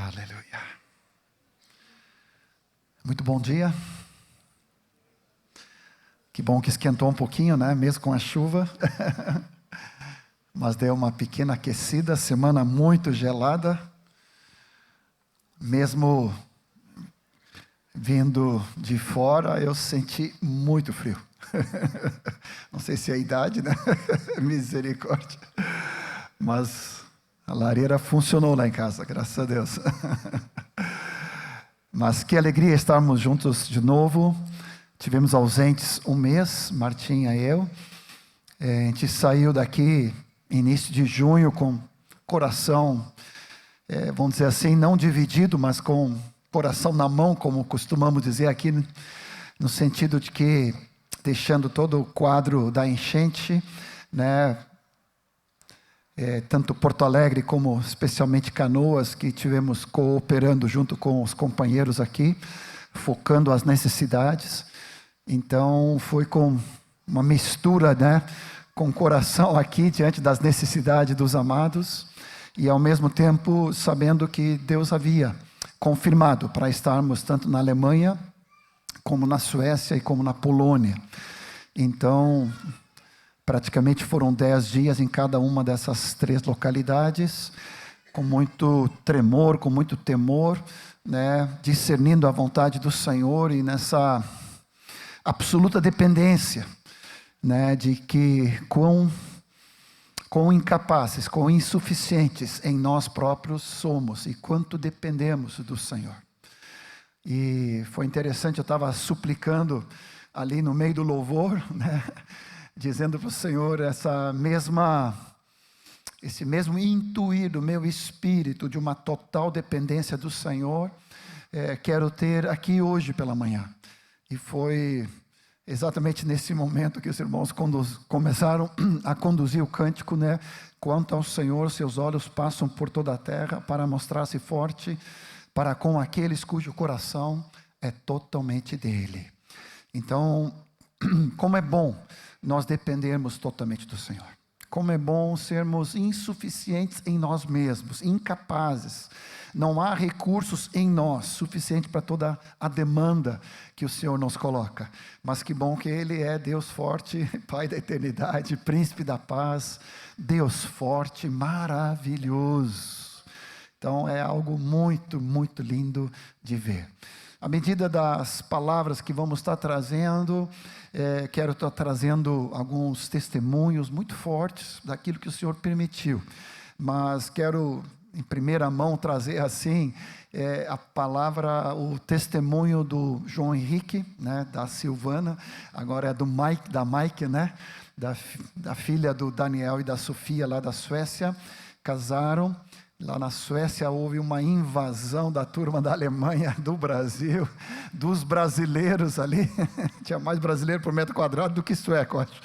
Aleluia. Muito bom dia. Que bom que esquentou um pouquinho, né? Mesmo com a chuva. Mas deu uma pequena aquecida. Semana muito gelada. Mesmo vindo de fora, eu senti muito frio. Não sei se é a idade, né? Misericórdia. Mas a lareira funcionou lá em casa, graças a Deus. Mas que alegria estarmos juntos de novo. Tivemos ausentes um mês, Martinha e eu. A gente saiu daqui início de junho com coração, vamos dizer assim, não dividido, mas com coração na mão, como costumamos dizer aqui, no sentido de que, deixando todo o quadro da enchente, né? Tanto Porto Alegre como especialmente Canoas, que tivemos cooperando junto com os companheiros aqui, focando as necessidades. Então foi com uma mistura, né, com o coração aqui diante das necessidades dos amados, e ao mesmo tempo sabendo que Deus havia confirmado para estarmos tanto na Alemanha, como na Suécia e como na Polônia. Então, praticamente foram 10 dias em cada uma dessas 3 localidades, com muito tremor, com muito temor, né, discernindo a vontade do Senhor e nessa absoluta dependência, né, de que quão incapazes, quão insuficientes em nós próprios somos e quanto dependemos do Senhor. E foi interessante, eu estava suplicando ali no meio do louvor, né, dizendo para o Senhor esse mesmo intuir do meu espírito de uma total dependência do Senhor, quero ter aqui hoje pela manhã. E foi exatamente nesse momento que os irmãos começaram a conduzir o cântico, né? Quanto ao Senhor, seus olhos passam por toda a terra para mostrar-se forte para com aqueles cujo coração é totalmente dele. Então, como é bom nós dependermos totalmente do Senhor. Como é bom sermos insuficientes em nós mesmos, incapazes. Não há recursos em nós suficiente para toda a demanda que o Senhor nos coloca. Mas que bom que Ele é Deus forte, Pai da eternidade, Príncipe da paz, Deus forte, maravilhoso. Então é algo muito, muito lindo de ver. À medida das palavras que vamos estar trazendo, quero estar trazendo alguns testemunhos muito fortes daquilo que o Senhor permitiu. Mas quero, em primeira mão, trazer assim a palavra, o testemunho do João Henrique, né, da Silvana, agora é da Mike, né, da filha do Daniel e da Sofia, lá da Suécia, casaram. Lá na Suécia houve uma invasão da turma da Alemanha, do Brasil, dos brasileiros ali. Tinha mais brasileiro por metro quadrado do que sueco, acho.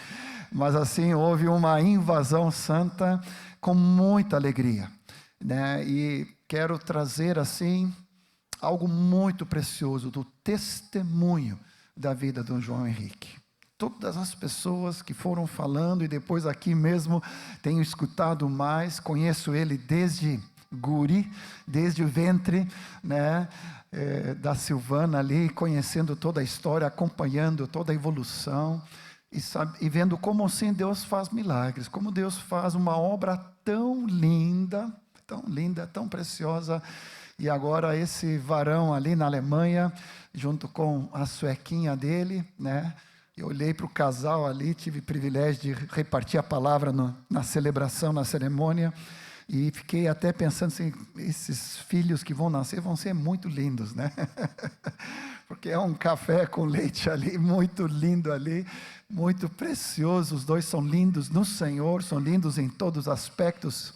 Mas assim, houve uma invasão santa com muita alegria, né? E quero trazer assim algo muito precioso do testemunho da vida do João Henrique. Todas as pessoas que foram falando, e depois aqui mesmo tenho escutado mais, conheço ele desde guri, desde o ventre, né, da Silvana ali, conhecendo toda a história, acompanhando toda a evolução, e vendo como assim Deus faz milagres, como Deus faz uma obra tão linda, tão preciosa. E agora esse varão ali na Alemanha, junto com a suequinha dele, né? Eu olhei para o casal ali, tive o privilégio de repartir a palavra na celebração, na cerimônia, e fiquei até pensando assim, esses filhos que vão nascer vão ser muito lindos, né? Porque é um café com leite ali, muito lindo ali, muito precioso. Os dois são lindos no Senhor, são lindos em todos os aspectos,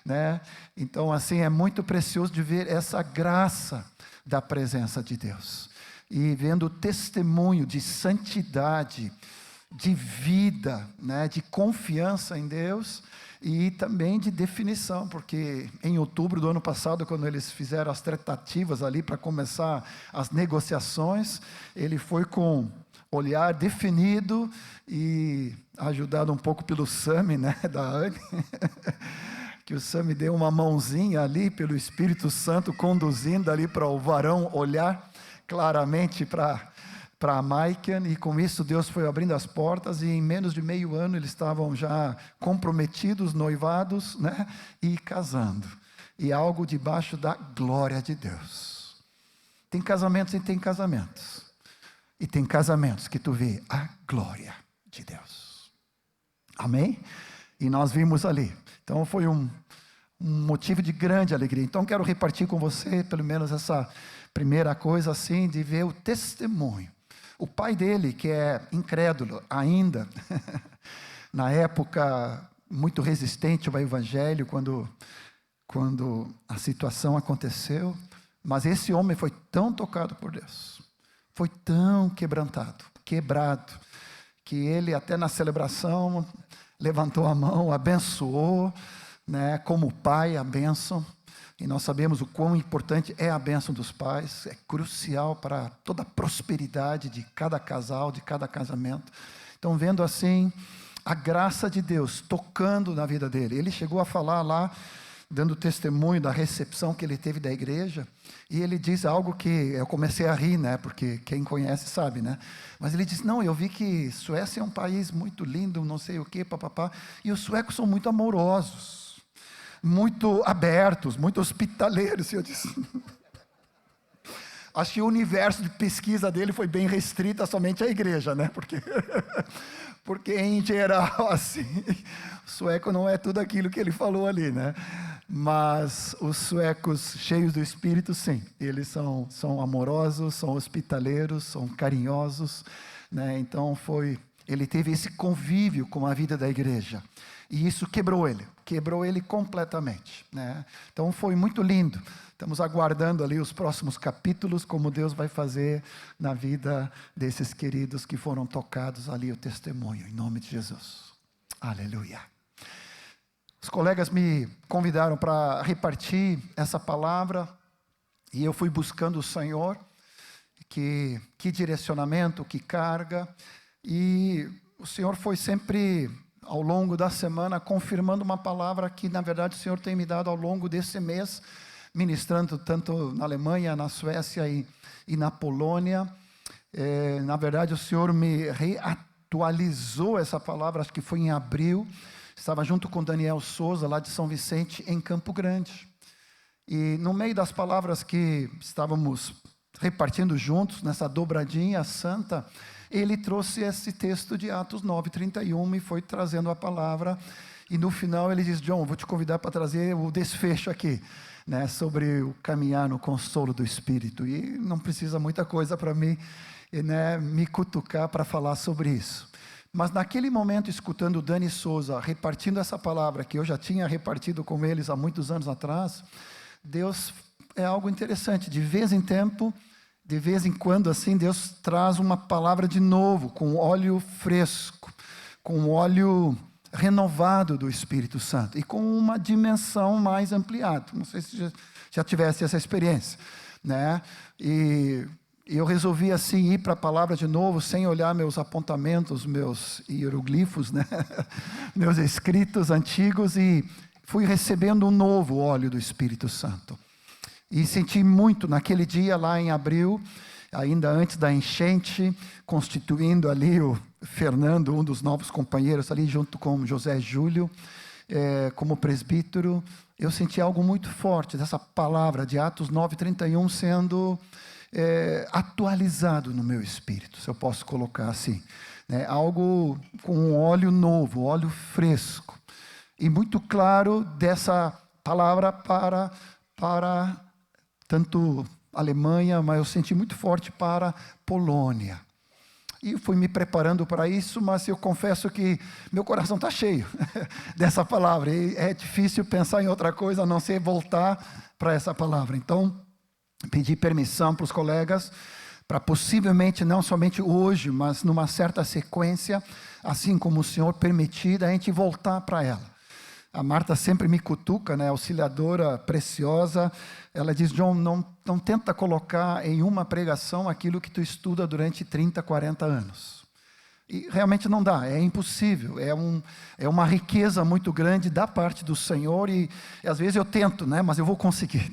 né? Então, assim, é muito precioso de ver essa graça da presença de Deus. E vendo o testemunho de santidade, de vida, né, de confiança em Deus e também de definição, porque em outubro do ano passado, quando eles fizeram as tratativas ali para começar as negociações, ele foi com olhar definido e ajudado um pouco pelo Sami, né, da Anne, que o Sam me deu uma mãozinha ali, pelo Espírito Santo, conduzindo ali para o varão olhar claramente para a Maiken, e com isso Deus foi abrindo as portas, e em menos de meio ano eles estavam já comprometidos, noivados, né, e casando, e algo debaixo da glória de Deus. Tem casamentos e tem casamentos, e tem casamentos que tu vê a glória de Deus, amém? E nós vimos ali, então foi um motivo de grande alegria. Então quero repartir com você, pelo menos essa primeira coisa assim, de ver o testemunho. O pai dele, que é incrédulo ainda, na época muito resistente ao evangelho, quando a situação aconteceu, mas esse homem foi tão tocado por Deus, foi tão quebrado, que ele até na celebração levantou a mão, abençoou, né, como pai, a bênção. E nós sabemos o quão importante é a bênção dos pais, é crucial para toda a prosperidade de cada casal, de cada casamento. Então, vendo assim, a graça de Deus tocando na vida dele. Ele chegou a falar lá, dando testemunho da recepção que ele teve da igreja, e ele diz algo que eu comecei a rir, né, porque quem conhece sabe, né? Mas ele diz, não, eu vi que Suécia é um país muito lindo, não sei o quê, papapá, e os suecos são muito amorosos, muito abertos, muito hospitaleiros. E eu disse, acho que o universo de pesquisa dele foi bem restrito somente à igreja, né? Porque em geral, assim, o sueco não é tudo aquilo que ele falou ali, né? Mas os suecos cheios do Espírito, sim, eles são amorosos, são hospitaleiros, são carinhosos, né? Então ele teve esse convívio com a vida da igreja. E isso quebrou ele completamente, né? Então foi muito lindo. Estamos aguardando ali os próximos capítulos, como Deus vai fazer na vida desses queridos que foram tocados ali, o testemunho, em nome de Jesus. Aleluia. Os colegas me convidaram para repartir essa palavra, e eu fui buscando o Senhor, que direcionamento, que carga, e o Senhor foi sempre, ao longo da semana, confirmando uma palavra que, na verdade, o Senhor tem me dado ao longo desse mês, ministrando tanto na Alemanha, na Suécia e na Polônia. Na verdade, o Senhor me reatualizou essa palavra, acho que foi em abril. Estava junto com Daniel Souza, lá de São Vicente, em Campo Grande. E no meio das palavras que estávamos repartindo juntos, nessa dobradinha santa, ele trouxe esse texto de Atos 9:31 e foi trazendo a palavra. E no final ele diz, John, vou te convidar para trazer o desfecho aqui, né, sobre o caminhar no consolo do Espírito. E não precisa muita coisa para mim, né, me cutucar para falar sobre isso. Mas naquele momento, escutando o Dani Souza repartindo essa palavra, que eu já tinha repartido com eles há muitos anos atrás, Deus é algo interessante. De vez em quando, assim, Deus traz uma palavra de novo, com óleo fresco, com óleo renovado do Espírito Santo, e com uma dimensão mais ampliada. Não sei se já tivesse essa experiência, né? E eu resolvi assim ir para a palavra de novo, sem olhar meus apontamentos, meus hieroglifos, né? Meus escritos antigos, e fui recebendo um novo óleo do Espírito Santo. E senti muito naquele dia lá em abril, ainda antes da enchente, constituindo ali o Fernando, um dos novos companheiros ali, junto com José Júlio, como presbítero. Eu senti algo muito forte dessa palavra de Atos 9:31 sendo atualizado no meu espírito, se eu posso colocar assim, né? Algo com um óleo novo, óleo fresco, e muito claro dessa palavra para tanto Alemanha, mas eu senti muito forte para Polônia. E fui me preparando para isso, mas eu confesso que meu coração está cheio dessa palavra. E é difícil pensar em outra coisa a não ser voltar para essa palavra. Então, pedi permissão para os colegas, para possivelmente, não somente hoje, mas numa certa sequência, assim como o Senhor permitir, a gente voltar para ela. A Marta sempre me cutuca, né, auxiliadora preciosa. Ela diz, John, não tenta colocar em uma pregação aquilo que tu estuda durante 30, 40 anos. E realmente não dá, é impossível, é uma riqueza muito grande da parte do Senhor, e às vezes eu tento, né, mas eu vou conseguir.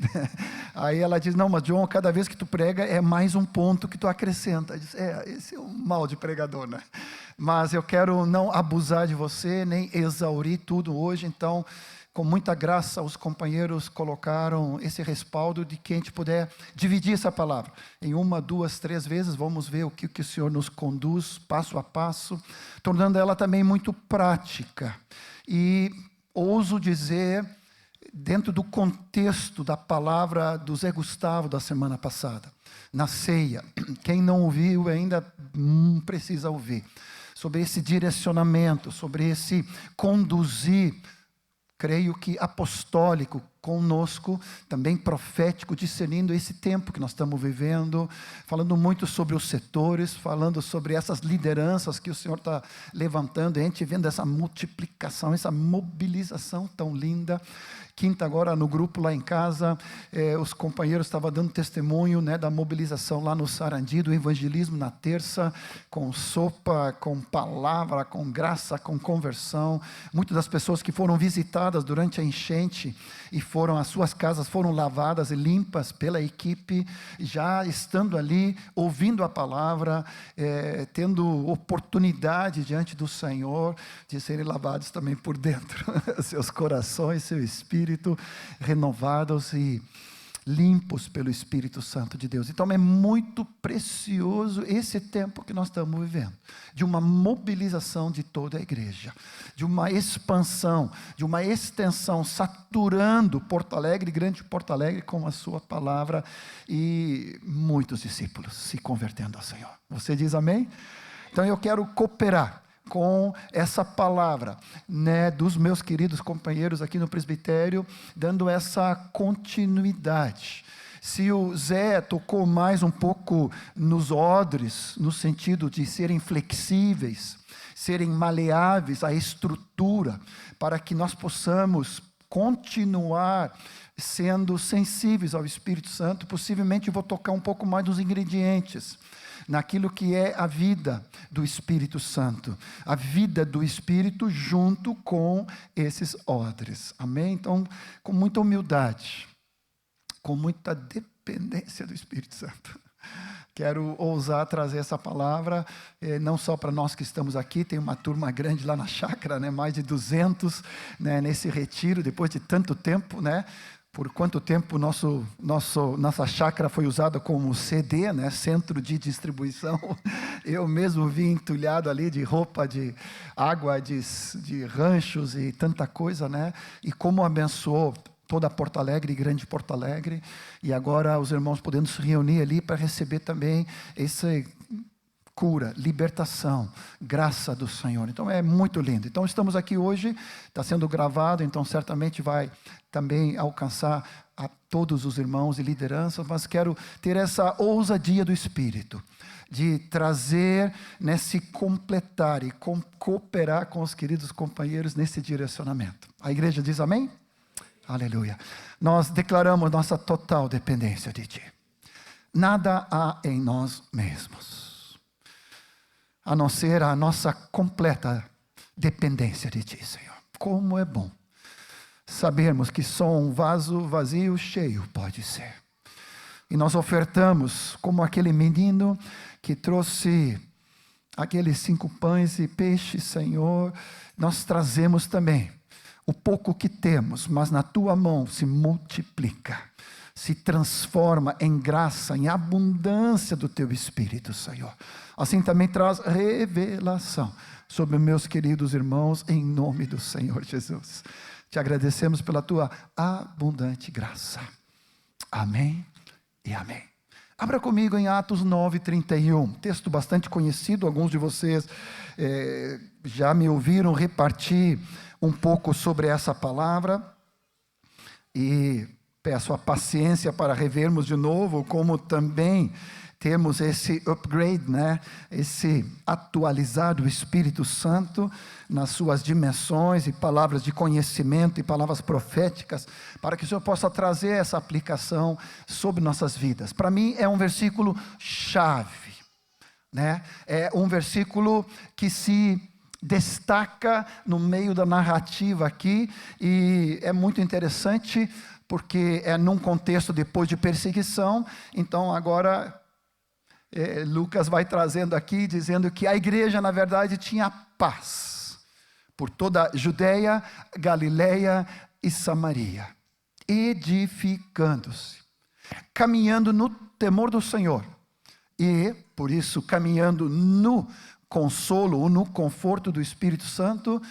Aí ela diz, não, mas John, cada vez que tu prega é mais um ponto que tu acrescenta. Eu disse, esse é um mal de pregador, né? Mas eu quero não abusar de você, nem exaurir tudo hoje, então, com muita graça, os companheiros colocaram esse respaldo de que a gente puder dividir essa palavra em 1, 2, 3 vezes. Vamos ver o que o Senhor nos conduz, passo a passo, tornando ela também muito prática. E ouso dizer, dentro do contexto da palavra do Zé Gustavo da semana passada, na ceia, quem não ouviu ainda precisa ouvir, sobre esse direcionamento, sobre esse conduzir, creio que apostólico conosco, também profético, discernindo esse tempo que nós estamos vivendo, falando muito sobre os setores, falando sobre essas lideranças que o Senhor está levantando, e a gente vendo essa multiplicação, essa mobilização tão linda. Quinta agora no grupo lá em casa, os companheiros estavam dando testemunho, né, da mobilização lá no Sarandi, do evangelismo na terça, com sopa, com palavra, com graça, com conversão. Muitas das pessoas que foram visitadas durante a enchente e as suas casas foram lavadas e limpas pela equipe, já estando ali, ouvindo a palavra, tendo oportunidade diante do Senhor de serem lavados também por dentro, seus corações, seu espírito renovados e limpos pelo Espírito Santo de Deus. Então é muito precioso esse tempo que nós estamos vivendo, de uma mobilização de toda a igreja, de uma expansão, de uma extensão, saturando Porto Alegre, grande Porto Alegre, com a sua palavra, e muitos discípulos se convertendo ao Senhor. Você diz amém? Então eu quero cooperar com essa palavra, né, dos meus queridos companheiros aqui no presbitério, dando essa continuidade. Se o Zé tocou mais um pouco nos odres, no sentido de serem flexíveis, serem maleáveis à estrutura, para que nós possamos continuar sendo sensíveis ao Espírito Santo, possivelmente eu vou tocar um pouco mais dos ingredientes, naquilo que é a vida do Espírito Santo, a vida do Espírito junto com esses odres, amém? Então, com muita humildade, com muita dependência do Espírito Santo, quero ousar trazer essa palavra, não só para nós que estamos aqui, tem uma turma grande lá na chácara, né, mais de 200, né, nesse retiro, depois de tanto tempo, né? Por quanto tempo nossa chácara foi usada como CD, né, centro de distribuição. Eu mesmo vim entulhado ali de roupa, de água, de ranchos e tanta coisa, né? E como abençoou toda Porto Alegre, grande Porto Alegre. E agora os irmãos podendo se reunir ali para receber também essa cura, libertação, graça do Senhor. Então é muito lindo. Então estamos aqui hoje, está sendo gravado, então certamente vai também alcançar a todos os irmãos e lideranças, mas quero ter essa ousadia do Espírito, de trazer, né, se completar e cooperar com os queridos companheiros nesse direcionamento. A igreja diz amém? Aleluia. Nós declaramos nossa total dependência de Ti. Nada há em nós mesmos, a não ser a nossa completa dependência de Ti, Senhor. Como é bom sabermos que só um vaso vazio, cheio pode ser. E nós ofertamos como aquele menino que trouxe aqueles 5 pães e peixes, Senhor. Nós trazemos também o pouco que temos, mas na Tua mão se multiplica, se transforma em graça, em abundância do Teu Espírito, Senhor. Assim também traz revelação sobre meus queridos irmãos, em nome do Senhor Jesus. Te agradecemos pela Tua abundante graça. Amém e amém. Abra comigo em Atos 9:31, texto bastante conhecido. Alguns de vocês já me ouviram repartir um pouco sobre essa palavra. E peço a paciência para revermos de novo, como também temos esse upgrade, né? Esse atualizar do Espírito Santo nas suas dimensões e palavras de conhecimento e palavras proféticas, para que o Senhor possa trazer essa aplicação sobre nossas vidas. Para mim é um versículo chave né? É um versículo que se destaca no meio da narrativa aqui, e é muito interessante, porque é num contexto depois de perseguição. Então agora Lucas vai trazendo aqui, dizendo que a igreja na verdade tinha paz por toda a Judeia, Galileia e Samaria, edificando-se, caminhando no temor do Senhor, e por isso caminhando no consolo ou no conforto do Espírito Santo,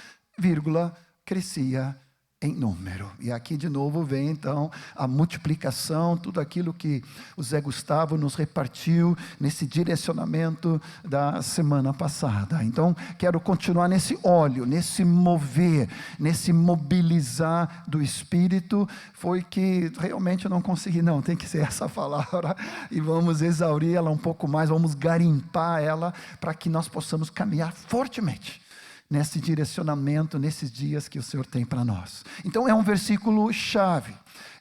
crescia em número. E aqui de novo vem então a multiplicação, tudo aquilo que o Zé Gustavo nos repartiu nesse direcionamento da semana passada. Então quero continuar nesse óleo, nesse mover, nesse mobilizar do Espírito. Foi que realmente eu não consegui, não, tem que ser essa palavra, e vamos exaurir ela um pouco mais, vamos garimpar ela, para que nós possamos caminhar fortemente nesse direcionamento, nesses dias que o Senhor tem para nós. Então é um versículo chave.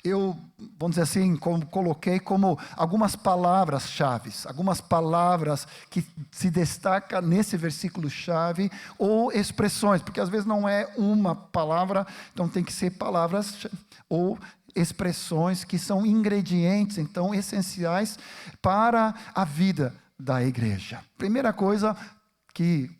Eu, vamos dizer assim, coloquei como algumas palavras-chave, algumas palavras que se destacam nesse versículo chave, ou expressões, porque às vezes não é uma palavra, então tem que ser palavras ou expressões que são ingredientes, então, essenciais para a vida da igreja. Primeira coisa que,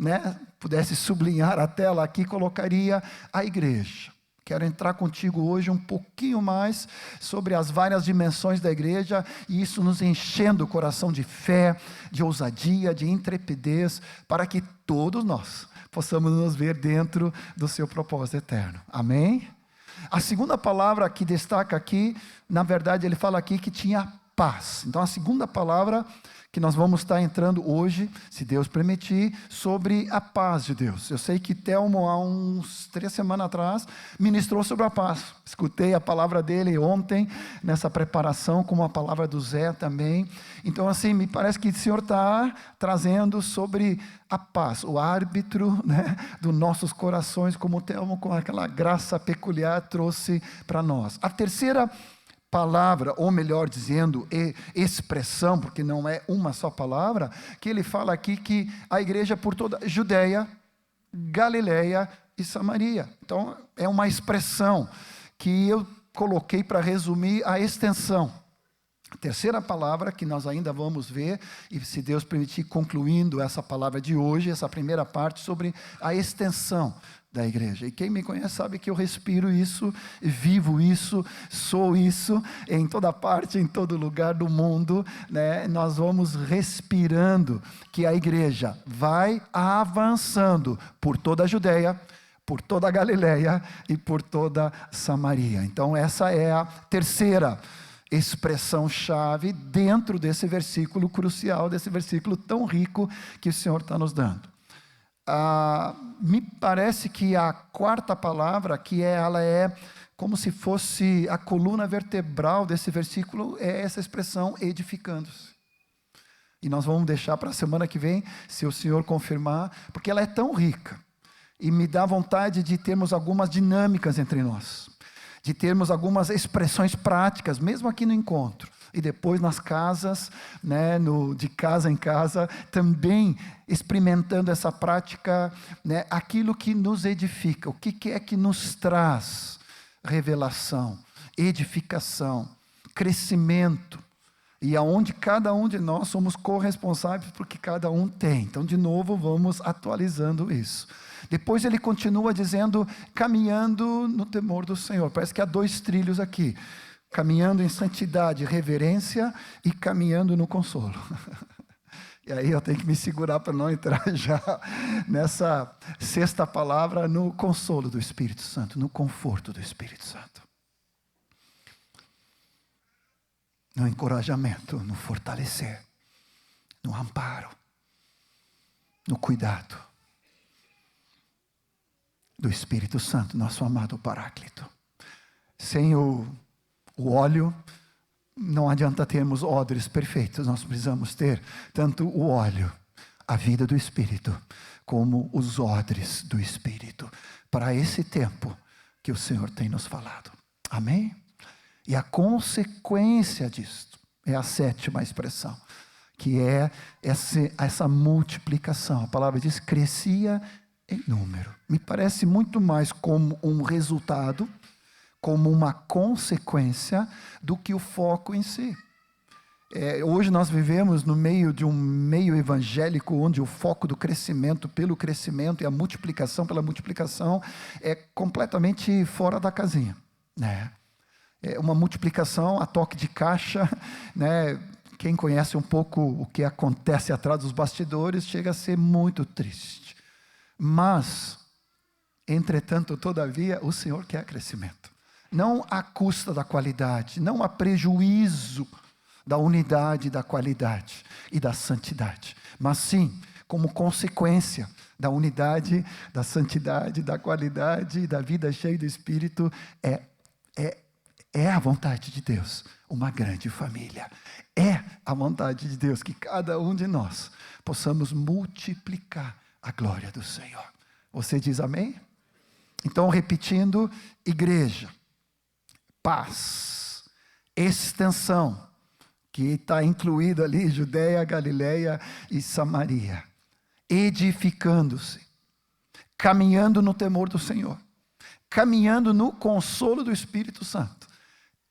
pudesse sublinhar a tela aqui, colocaria a igreja. Quero entrar contigo hoje um pouquinho mais sobre as várias dimensões da igreja, e isso nos enchendo o coração de fé, de ousadia, de intrepidez, para que todos nós possamos nos ver dentro do seu propósito eterno. Amém? A segunda palavra que destaca aqui, na verdade ele fala aqui que tinha paz. Então a segunda palavra que nós vamos estar entrando hoje, se Deus permitir, sobre a paz de Deus. Eu sei que Telmo, há uns 3 semanas atrás, ministrou sobre a paz. Escutei a palavra dele ontem, nessa preparação, como a palavra do Zé também. Então, assim, me parece que o Senhor está trazendo sobre a paz, o árbitro, dos nossos corações, como o Telmo, com aquela graça peculiar, trouxe para nós. A terceira palavra, ou melhor dizendo, expressão, porque não é uma só palavra, que ele fala aqui que a igreja por toda Judeia, Galileia e Samaria. Então, é uma expressão que eu coloquei para resumir a extensão. A terceira palavra que nós ainda vamos ver, e se Deus permitir, concluindo essa palavra de hoje, essa primeira parte sobre a extensão da igreja. E quem me conhece sabe que eu respiro isso, vivo isso, sou isso, em toda parte, em todo lugar do mundo, nós vamos respirando que a igreja vai avançando por toda a Judeia, por toda a Galileia e por toda a Samaria. Então essa é a terceira expressão-chave dentro desse versículo crucial, desse versículo tão rico que o Senhor está nos dando. Me parece que a quarta palavra, ela é como se fosse a coluna vertebral desse versículo, é essa expressão edificando-se. E nós vamos deixar para a semana que vem, se o Senhor confirmar, porque ela é tão rica, e me dá vontade de termos algumas dinâmicas entre nós, de termos algumas expressões práticas, mesmo aqui no encontro, e depois nas casas, de casa em casa, também experimentando essa prática, aquilo que nos edifica, o que é que nos traz revelação, edificação, crescimento, e aonde cada um de nós somos corresponsáveis porque cada um tem. Então, de novo, vamos atualizando isso. Depois ele continua dizendo, caminhando no temor do Senhor. Parece que há 2 trilhos aqui. Caminhando em santidade, reverência, e caminhando no consolo. E aí eu tenho que me segurar para não entrar já nessa sexta palavra, no consolo do Espírito Santo, no conforto do Espírito Santo. No encorajamento, no fortalecer, no amparo, no cuidado do Espírito Santo, nosso amado Paráclito. Sem o óleo, não adianta termos odres perfeitos, nós precisamos ter tanto o óleo, a vida do Espírito, como os odres do Espírito, para esse tempo que o Senhor tem nos falado. Amém? E a consequência disto é a sétima expressão, que é essa multiplicação. A palavra diz: crescia em número. Me parece muito mais como um resultado, como uma consequência, do que o foco em si. Hoje nós vivemos no meio de um meio evangélico onde o foco do crescimento pelo crescimento e a multiplicação pela multiplicação é completamente fora da casinha, né? É uma multiplicação a toque de caixa, né? Quem conhece um pouco o que acontece atrás dos bastidores chega a ser muito triste. Mas, entretanto, todavia, o Senhor quer crescimento. Não à custa da qualidade, não a prejuízo da unidade, da qualidade e da santidade, mas sim como consequência da unidade, da santidade, da qualidade e da vida cheia do Espírito. É a vontade de Deus uma grande família. É a vontade de Deus que cada um de nós possamos multiplicar a glória do Senhor. Você diz amém? Então, repetindo: igreja, paz, extensão, que está incluído ali Judeia, Galileia e Samaria, edificando-se, caminhando no temor do Senhor, caminhando no consolo do Espírito Santo.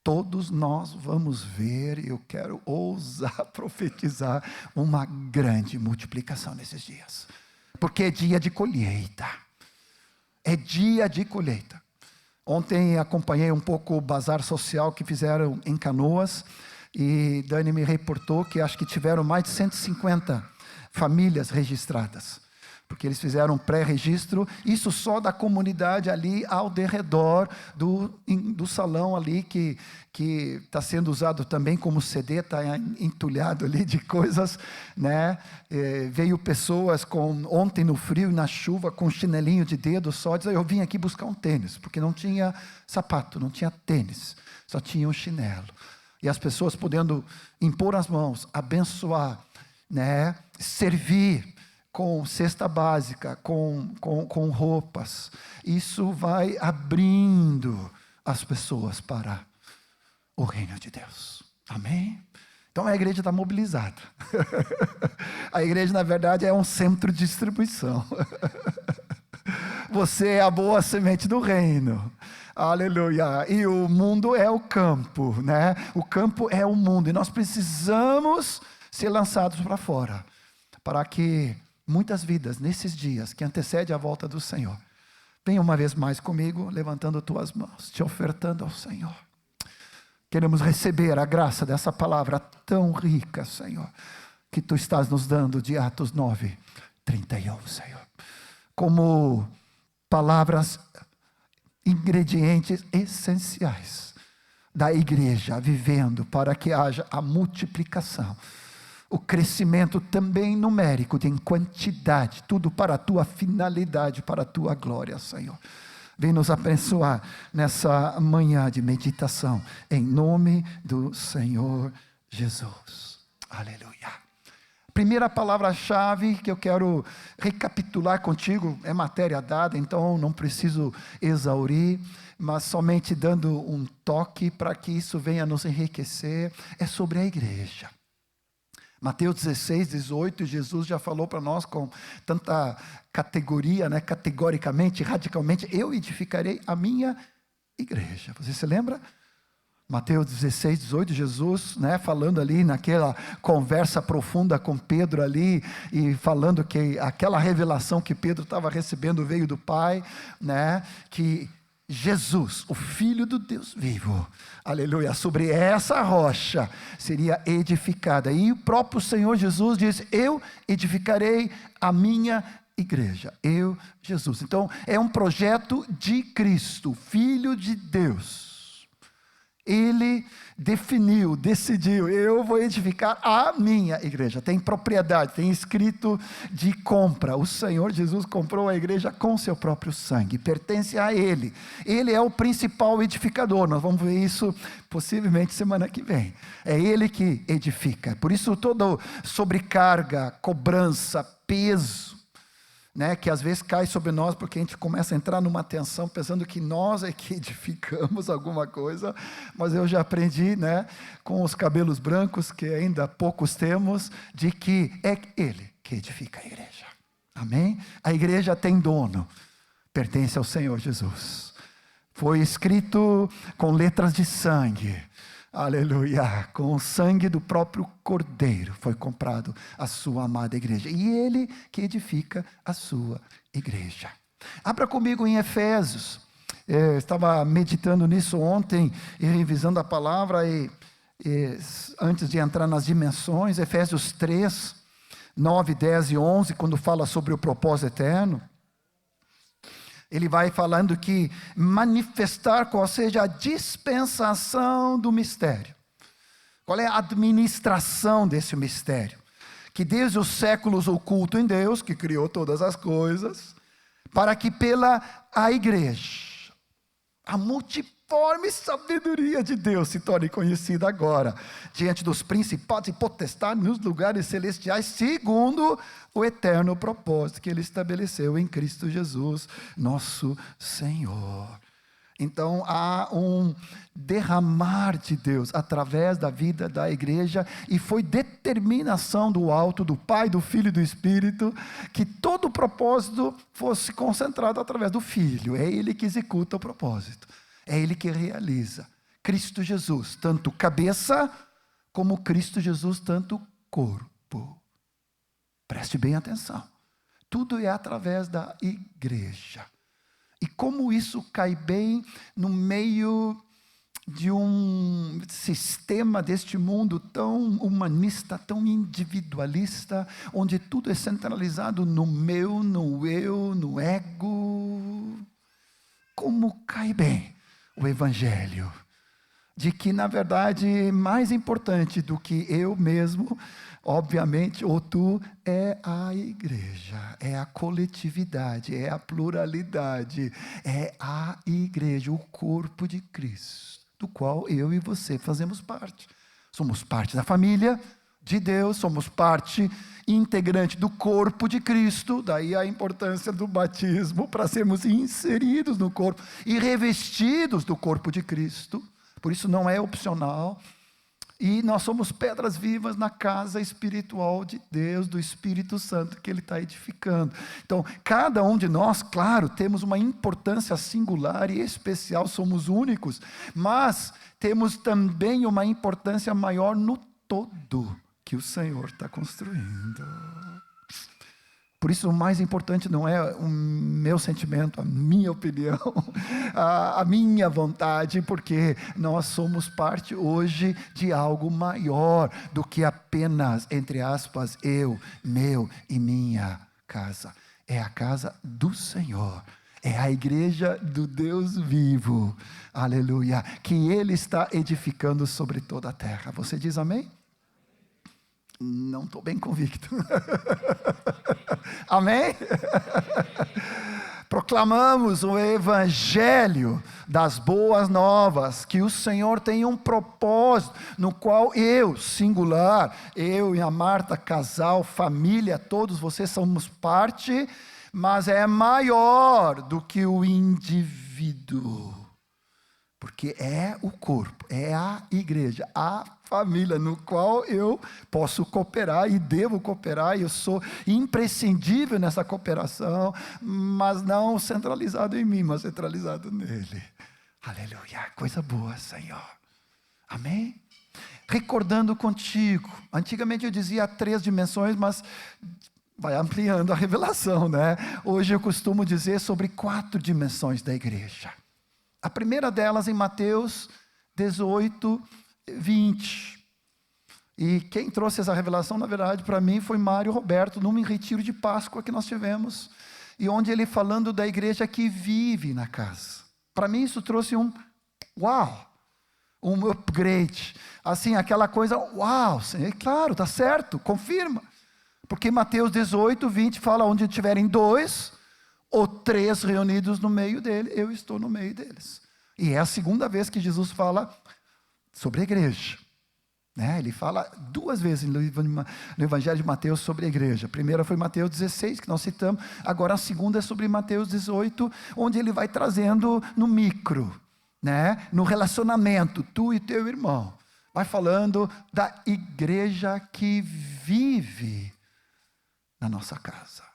Todos nós vamos ver, eu quero ousar profetizar, uma grande multiplicação nesses dias, porque é dia de colheita, é dia de colheita. Ontem acompanhei um pouco o bazar social que fizeram em Canoas, e Dani me reportou que acho que tiveram mais de 150 famílias registradas, porque eles fizeram um pré-registro, isso só da comunidade ali ao derredor do salão ali, que está sendo usado também como CD, está entulhado ali de coisas, né? Veio pessoas ontem no frio e na chuva, com chinelinho de dedo só, diz: eu vim aqui buscar um tênis, porque não tinha sapato, não tinha tênis, só tinha um chinelo. E as pessoas podendo impor as mãos, abençoar, né? Servir com cesta básica, com roupas. Isso vai abrindo as pessoas para o reino de Deus. Amém? Então a igreja está mobilizada. A igreja, na verdade, é um centro de distribuição. Você é a boa semente do reino. Aleluia. E o mundo é o campo, né? O campo é o mundo. E nós precisamos ser lançados para fora, para que muitas vidas, nesses dias que antecedem a volta do Senhor, venha uma vez mais comigo, levantando tuas mãos, te ofertando ao Senhor. Queremos receber a graça dessa palavra tão rica, Senhor, que Tu estás nos dando de Atos 9:31, Senhor. Como palavras, ingredientes essenciais da igreja vivendo para que haja a multiplicação, o crescimento também numérico, em quantidade, tudo para a Tua finalidade, para a Tua glória, Senhor. Vem nos abençoar nessa manhã de meditação, em nome do Senhor Jesus. Aleluia. Primeira palavra-chave que eu quero recapitular contigo, é matéria dada, então não preciso exaurir, mas somente dando um toque para que isso venha nos enriquecer, é sobre a igreja. Mateus 16:18, Jesus já falou para nós com tanta categoria, né, categoricamente, radicalmente: eu edificarei a minha igreja. Você se lembra? Mateus 16:18, Jesus, né, falando ali naquela conversa profunda com Pedro ali, e falando que aquela revelação que Pedro estava recebendo veio do Pai, né, que Jesus, o Filho do Deus vivo, aleluia, sobre essa rocha seria edificada. E o próprio Senhor Jesus diz: eu edificarei a minha igreja. Eu, Jesus. Então, é um projeto de Cristo, Filho de Deus. Ele definiu, decidiu: eu vou edificar a minha igreja. Tem propriedade, tem escrito de compra. O Senhor Jesus comprou a igreja com seu próprio sangue, pertence a Ele. Ele é o principal edificador. Nós vamos ver isso possivelmente semana que vem. É Ele que edifica. Por isso toda sobrecarga, cobrança, peso, né, que às vezes cai sobre nós, porque a gente começa a entrar numa tensão, pensando que nós é que edificamos alguma coisa, mas eu já aprendi, né, com os cabelos brancos, que ainda poucos temos, de que é Ele que edifica a igreja. Amém? A igreja tem dono, pertence ao Senhor Jesus. Foi escrito com letras de sangue. Aleluia, com o sangue do próprio Cordeiro foi comprado a sua amada igreja. E Ele que edifica a sua igreja. Abra comigo em Efésios. Eu estava meditando nisso ontem e revisando a palavra. E antes de entrar nas dimensões, Efésios 3, 9, 10 e 11, quando fala sobre o propósito eterno. Ele vai falando que manifestar qual seja a dispensação do mistério. Qual é a administração desse mistério? Que desde os séculos oculto em Deus, que criou todas as coisas, para que pela a igreja, a multiforme sabedoria de Deus se torne conhecida agora, diante dos principados e potestades nos lugares celestiais, segundo o eterno propósito que Ele estabeleceu em Cristo Jesus, nosso Senhor. Então há um derramar de Deus através da vida da igreja, e foi determinação do alto, do Pai, do Filho e do Espírito, que todo o propósito fosse concentrado através do Filho. É Ele que executa o propósito, é Ele que realiza. Cristo Jesus, tanto cabeça, como Cristo Jesus, tanto corpo. Preste bem atenção. Tudo é através da igreja. E como isso cai bem no meio de um sistema deste mundo tão humanista, tão individualista, onde tudo é centralizado no meu, no eu, no ego. Como cai bem o Evangelho, de que na verdade mais importante do que eu mesmo, obviamente, ou tu, é a igreja, é a coletividade, é a pluralidade, é a igreja, o corpo de Cristo, do qual eu e você fazemos parte. Somos parte da família de Deus, somos parte integrante do corpo de Cristo, daí a importância do batismo, para sermos inseridos no corpo e revestidos do corpo de Cristo. Por isso não é opcional. E nós somos pedras vivas na casa espiritual de Deus, do Espírito Santo que Ele está edificando. Então, cada um de nós, claro, temos uma importância singular e especial, somos únicos, mas temos também uma importância maior no todo que o Senhor está construindo. Por isso, o mais importante não é o meu sentimento, a minha opinião, a minha vontade, porque nós somos parte hoje de algo maior do que apenas, entre aspas, eu, meu e minha casa. É a casa do Senhor. É a igreja do Deus vivo. Aleluia. Que Ele está edificando sobre toda a terra. Você diz amém? Não estou bem convicto. Amém? Proclamamos o Evangelho das boas novas, que o Senhor tem um propósito, no qual eu, singular, eu e a Marta, casal, família, todos vocês somos parte, mas é maior do que o indivíduo. Porque é o corpo, é a igreja, a família no qual eu posso cooperar e devo cooperar, e eu sou imprescindível nessa cooperação, mas não centralizado em mim, mas centralizado nele. Aleluia, coisa boa, Senhor. Amém? Recordando contigo, antigamente eu dizia 3 dimensões, mas vai ampliando a revelação, né? Hoje eu costumo dizer sobre 4 dimensões da igreja. A primeira delas em Mateus 18, 20. E quem trouxe essa revelação, na verdade, para mim, foi Mário Roberto, num retiro de Páscoa que nós tivemos, e onde ele falando da igreja que vive na casa. Para mim isso trouxe um uau, um upgrade, assim, aquela coisa, uau, claro, está certo, confirma. Porque Mateus 18, 20 fala, onde tiverem 2 ou 3 reunidos no meio dele, eu estou no meio deles. E é a segunda vez que Jesus fala sobre a igreja. né? Ele fala 2 vezes no Evangelho de Mateus sobre a igreja. A primeira foi Mateus 16, que nós citamos. Agora a segunda é sobre Mateus 18, onde ele vai trazendo no micro, né? No relacionamento, tu e teu irmão. Vai falando da igreja que vive na nossa casa.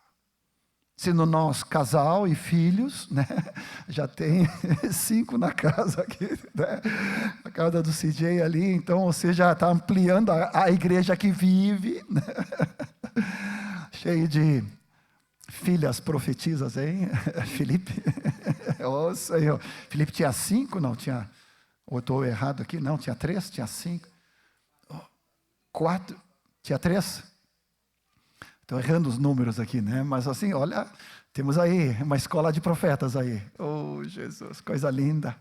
Sendo nós casal e filhos, né? Já tem 5 na casa aqui, né? A casa do CJ ali, então você já está ampliando a igreja que vive, né? Cheio de filhas profetisas, hein? Felipe, oh, Senhor. Felipe tinha 5, não tinha? Ou estou errado aqui? Não, tinha 3, tinha 5, 4, tinha 3? Estou errando os números aqui, né? Mas assim, olha, temos aí uma escola de profetas aí. Oh, Jesus, coisa linda.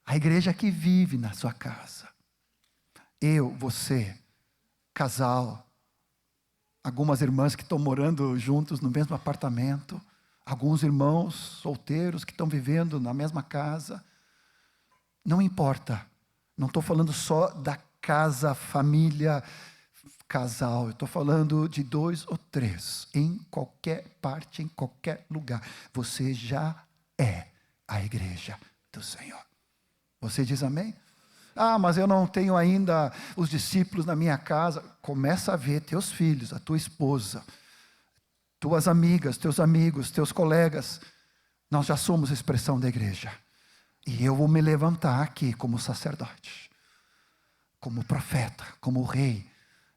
A igreja que vive na sua casa. Eu, você, casal, algumas irmãs que estão morando juntos no mesmo apartamento, alguns irmãos solteiros que estão vivendo na mesma casa. Não importa, não estou falando só da casa, família, casal, eu estou falando de 2 ou 3, em qualquer parte, em qualquer lugar, você já é a igreja do Senhor. Você diz amém? Ah, mas eu não tenho ainda os discípulos na minha casa. Começa a ver teus filhos, a tua esposa, tuas amigas, teus amigos, teus colegas. Nós já somos expressão da igreja. E eu vou me levantar aqui como sacerdote, como profeta, como rei,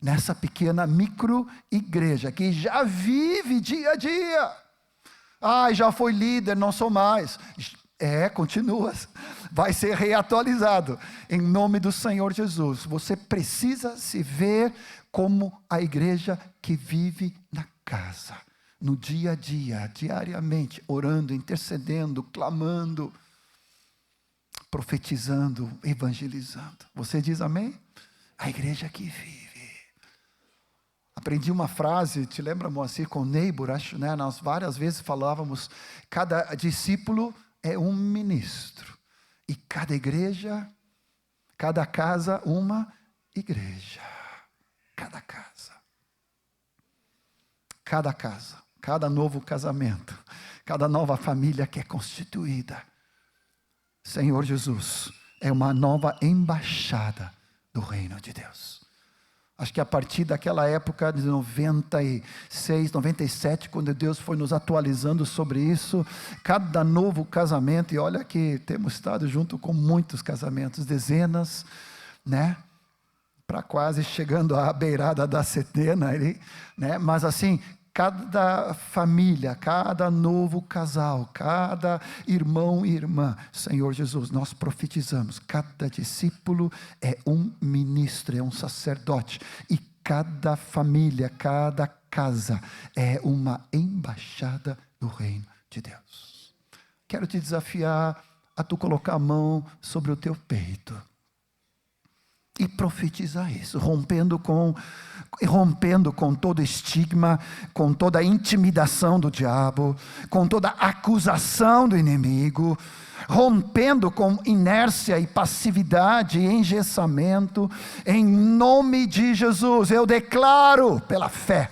nessa pequena micro-igreja que já vive dia a dia. Ah, já foi líder, não sou mais. Continua, vai ser reatualizado, em nome do Senhor Jesus. Você precisa se ver como a igreja que vive na casa, no dia a dia, diariamente, orando, intercedendo, clamando, profetizando, evangelizando. Você diz amém? A igreja que vive. Aprendi uma frase, te lembra, Moacir, com Neibor, acho, né? Nós várias vezes falávamos, cada discípulo é um ministro, e cada igreja, cada casa, uma igreja. Cada casa, cada novo casamento, cada nova família que é constituída. Senhor Jesus, é uma nova embaixada do reino de Deus. Acho que a partir daquela época de 96, 97, quando Deus foi nos atualizando sobre isso, cada novo casamento, e olha que temos estado junto com muitos casamentos, dezenas, né? Para quase chegando à beirada da centena, né? Mas assim, cada família, cada novo casal, cada irmão e irmã, Senhor Jesus, nós profetizamos, cada discípulo é um ministro, é um sacerdote, e cada família, cada casa é uma embaixada do reino de Deus. Quero te desafiar a tu colocar a mão sobre o teu peito e profetizar isso, rompendo com todo estigma, com toda intimidação do diabo, com toda acusação do inimigo, rompendo com inércia e passividade e engessamento, em nome de Jesus. Eu declaro pela fé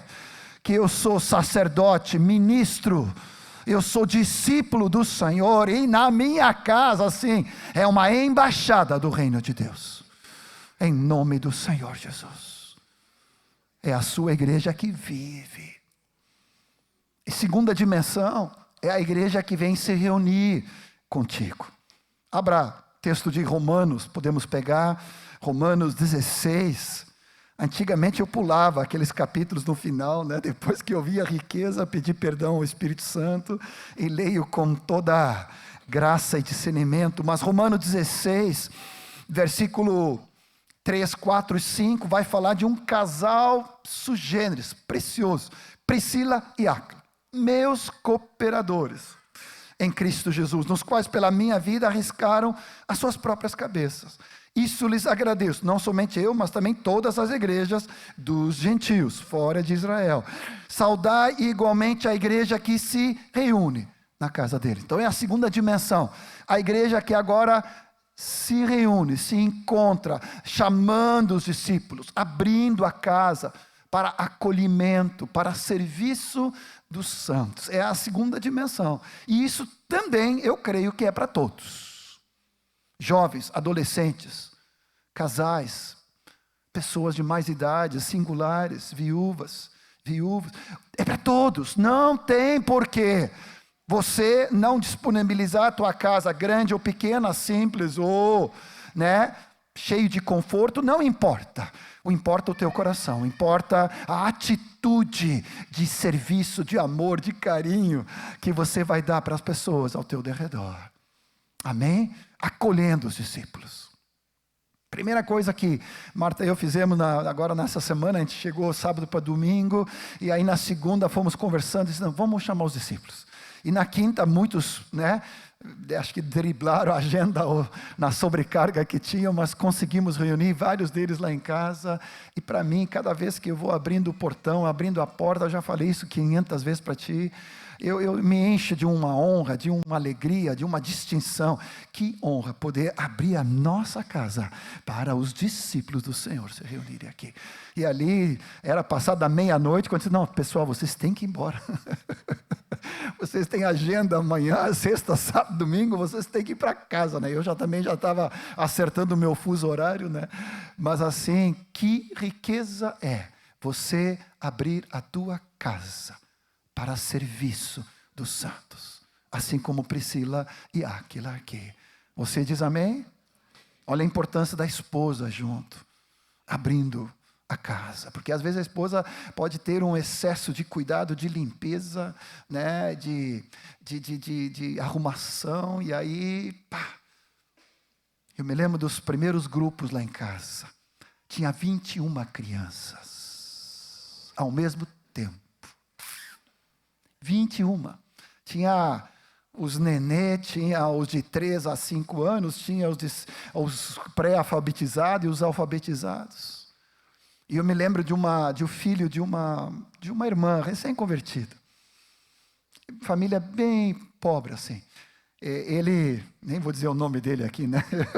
que eu sou sacerdote, ministro, eu sou discípulo do Senhor, e na minha casa, assim, é uma embaixada do reino de Deus. Em nome do Senhor Jesus. É a sua igreja que vive. E segunda dimensão, é a igreja que vem se reunir contigo. Abra texto de Romanos, podemos pegar Romanos 16. Antigamente eu pulava aqueles capítulos no final, né? Depois que eu via a riqueza, pedi perdão ao Espírito Santo e leio com toda graça e discernimento. Mas Romanos 16, versículo 3, 4 e 5, vai falar de um casal sugêneres, precioso, Priscila e Áquila, meus cooperadores em Cristo Jesus, nos quais pela minha vida arriscaram as suas próprias cabeças. Isso lhes agradeço, não somente eu, mas também todas as igrejas dos gentios, fora de Israel. Saudai igualmente a igreja que se reúne na casa dele. Então é a segunda dimensão, a igreja que agora se reúne, se encontra, chamando os discípulos, abrindo a casa para acolhimento, para serviço dos santos. É a segunda dimensão. E isso também eu creio que é para todos. Jovens, adolescentes, casais, pessoas de mais idade, singulares, viúvas. É para todos. Não tem porquê você não disponibilizar a tua casa, grande ou pequena, simples ou, cheio de conforto, não importa. O importa o teu coração, importa a atitude de serviço, de amor, de carinho que você vai dar para as pessoas ao teu derredor. Amém? Acolhendo os discípulos. Primeira coisa que Marta e eu fizemos agora nessa semana, a gente chegou sábado para domingo, e aí na segunda fomos conversando, e disse, não, vamos chamar os discípulos. E na quinta muitos, acho que driblaram a agenda na sobrecarga que tinham, mas conseguimos reunir vários deles lá em casa. E para mim, cada vez que eu vou abrindo o portão, abrindo a porta, eu já falei isso 500 vezes para ti, eu me encho de uma honra, de uma alegria, de uma distinção. Que honra poder abrir a nossa casa para os discípulos do Senhor se reunirem aqui. E ali era passada meia-noite, quando eu disse, não, pessoal, vocês têm que ir embora. Vocês têm agenda amanhã, sexta, sábado, domingo, vocês têm que ir para casa, Eu também já estava acertando o meu fuso horário, Mas assim, que riqueza é você abrir a tua casa para serviço dos santos. Assim como Priscila e Áquila aqui. Você diz amém? Olha a importância da esposa junto, abrindo a casa, porque às vezes a esposa pode ter um excesso de cuidado, de limpeza, de arrumação, e aí, eu me lembro dos primeiros grupos lá em casa, tinha 21 crianças, ao mesmo tempo, 21, tinha os nenê, tinha os de 3 a 5 anos, tinha os pré-alfabetizados e os alfabetizados. E eu me lembro de um filho de uma irmã recém-convertida. Família bem pobre, assim. Ele, nem vou dizer o nome dele aqui,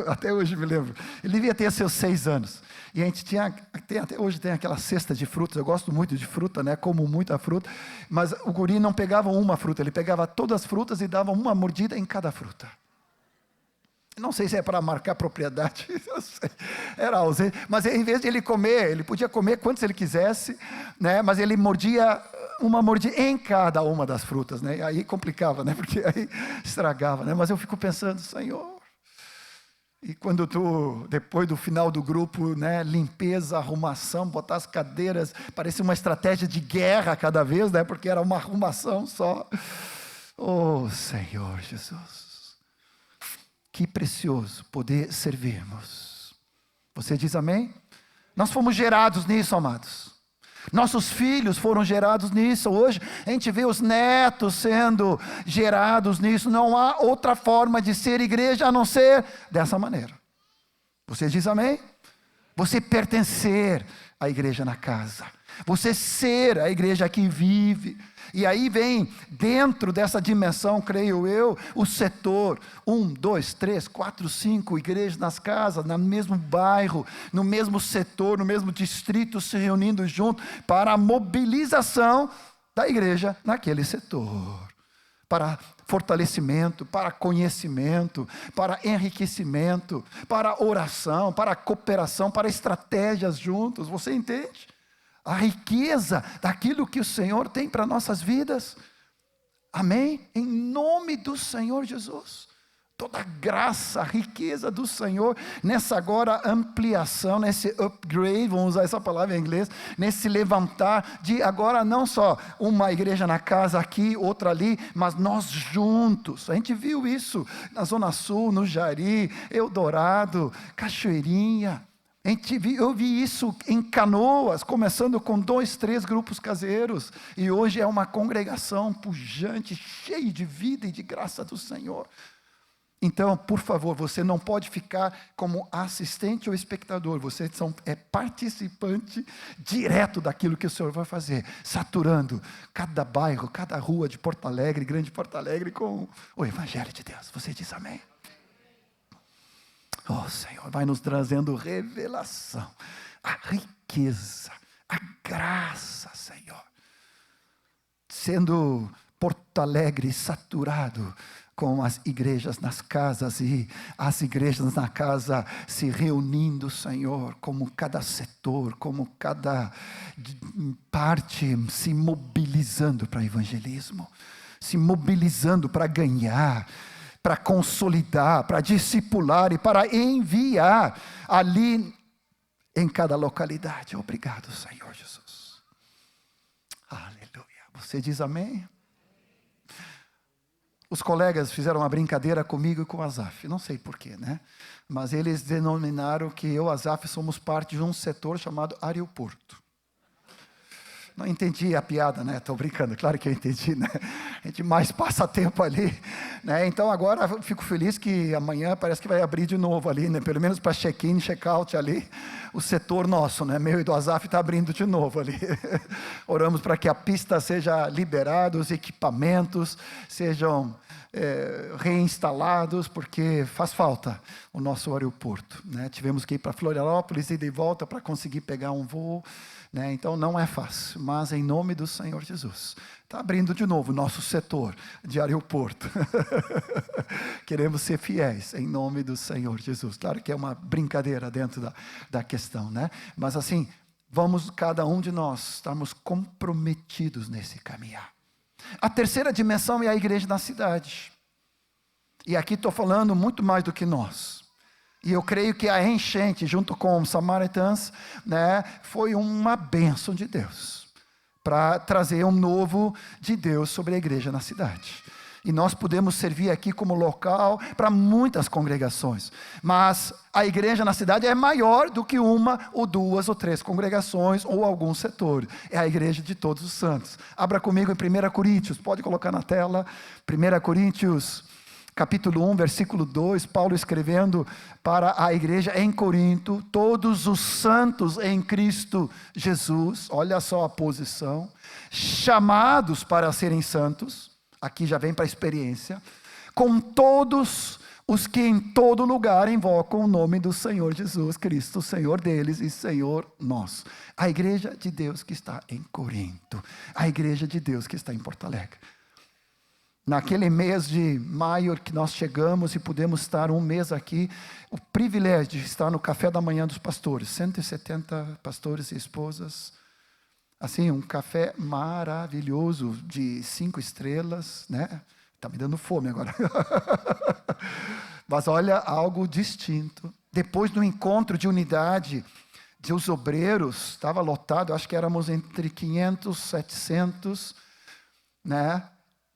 Até hoje me lembro. Ele devia ter seus 6 anos. E a gente até hoje tem aquela cesta de frutas. Eu gosto muito de fruta, Como muita fruta. Mas o guri não pegava uma fruta, ele pegava todas as frutas e dava uma mordida em cada fruta. Não sei se é para marcar propriedade, era ausente, mas em vez de ele comer, ele podia comer quantos ele quisesse, mas ele mordia uma mordida em cada uma das frutas, aí complicava, porque aí estragava, mas eu fico pensando, Senhor, e quando depois do final do grupo, limpeza, arrumação, botar as cadeiras, parecia uma estratégia de guerra cada vez, porque era uma arrumação só, oh Senhor Jesus, que precioso poder servirmos. Você diz amém? Nós fomos gerados nisso, amados. Nossos filhos foram gerados nisso. Hoje a gente vê os netos sendo gerados nisso. Não há outra forma de ser igreja a não ser dessa maneira. Você diz amém? Você pertencer à igreja na casa. Você ser a igreja que vive. E aí vem, dentro dessa dimensão, creio eu, o setor, 1, 2, 3, 4, 5 igrejas nas casas, no mesmo bairro, no mesmo setor, no mesmo distrito, se reunindo junto, para a mobilização da igreja naquele setor. Para fortalecimento, para conhecimento, para enriquecimento, para oração, para cooperação, para estratégias juntos, você entende? A riqueza daquilo que o Senhor tem para nossas vidas. Amém? Em nome do Senhor Jesus. Toda a graça, a riqueza do Senhor, nessa agora ampliação, nesse upgrade, vamos usar essa palavra em inglês, nesse levantar de agora não só uma igreja na casa aqui, outra ali, mas nós juntos. A gente viu isso na Zona Sul, no Jari, Eldorado, Cachoeirinha. Eu vi isso em Canoas, começando com 2, 3 grupos caseiros, e hoje é uma congregação pujante, cheia de vida e de graça do Senhor. Então, por favor, você não pode ficar como assistente ou espectador, você é participante direto daquilo que o Senhor vai fazer, saturando cada bairro, cada rua de Porto Alegre, Grande Porto Alegre, com o Evangelho de Deus. Você diz amém? Oh, Senhor, vai nos trazendo revelação, a riqueza, a graça, Senhor. Sendo Porto Alegre saturado com as igrejas nas casas e as igrejas na casa se reunindo, Senhor, como cada setor, como cada parte se mobilizando para evangelismo, se mobilizando para ganhar, para consolidar, para discipular e para enviar ali em cada localidade. Obrigado, Senhor Jesus. Aleluia. Você diz amém? Os colegas fizeram uma brincadeira comigo e com o Azaf, não sei porquê, né? Mas eles denominaram que eu e o Azaf somos parte de um setor chamado aeroporto. Não entendi a piada, né? Estou brincando, claro que eu entendi, né? A gente mais passa tempo ali, né? Então agora eu fico feliz que amanhã parece que vai abrir de novo ali, né? Pelo menos para check-in, check-out ali, o setor nosso, né? Meu e do Azaf está abrindo de novo ali. Oramos para que a pista seja liberada, os equipamentos sejam reinstalados, porque faz falta o nosso aeroporto, né? Tivemos que ir para Florianópolis e de volta para conseguir pegar um voo, né? Então não é fácil, mas em nome do Senhor Jesus, está abrindo de novo o nosso setor de aeroporto. Queremos ser fiéis em nome do Senhor Jesus. Claro que é uma brincadeira dentro da questão, né? Mas assim, vamos cada um de nós estarmos comprometidos nesse caminhar. A terceira dimensão é a igreja na cidade. E aqui estou falando muito mais do que nós. E eu creio que a enchente, junto com os Samaritans, né, foi uma bênção de Deus, para trazer um novo de Deus sobre a igreja na cidade. E nós podemos servir aqui como local para muitas congregações. Mas a igreja na cidade é maior do que uma ou duas ou três congregações ou algum setor. É a igreja de todos os santos. Abra comigo em 1 Coríntios, pode colocar na tela. 1 Coríntios, capítulo 1, versículo 2, Paulo escrevendo para a igreja em Corinto, todos os santos em Cristo Jesus, olha só a posição, chamados para serem santos, aqui já vem para a experiência, com todos os que em todo lugar invocam o nome do Senhor Jesus Cristo, Senhor deles e Senhor nosso. A igreja de Deus que está em Corinto, a igreja de Deus que está em Porto Alegre. Naquele mês de maio que nós chegamos e pudemos estar um mês aqui, o privilégio de estar no café da manhã dos pastores, 170 pastores e esposas, assim, um café maravilhoso de 5 estrelas, né? Está me dando fome agora. Mas olha, algo distinto. Depois do encontro de unidade dos obreiros, estava lotado, acho que éramos entre 500, 700, né?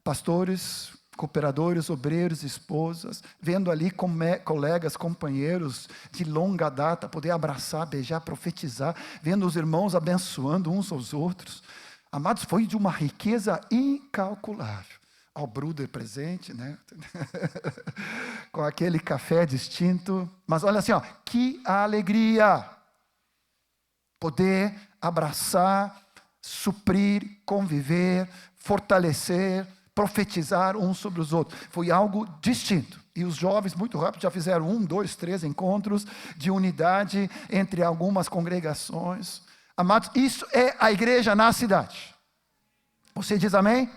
Pastores, cooperadores, obreiros, esposas, vendo ali colegas, companheiros de longa data, poder abraçar, beijar, profetizar, vendo os irmãos abençoando uns aos outros. Amados, foi de uma riqueza incalculável. Ao brother presente, né? Com aquele café distinto. Mas olha assim, ó, que alegria poder abraçar, suprir, conviver, fortalecer, profetizar uns sobre os outros. Foi algo distinto. E os jovens, muito rápido, já fizeram 1, 2, 3 encontros de unidade entre algumas congregações. Amados, isso é a igreja na cidade. Você diz amém?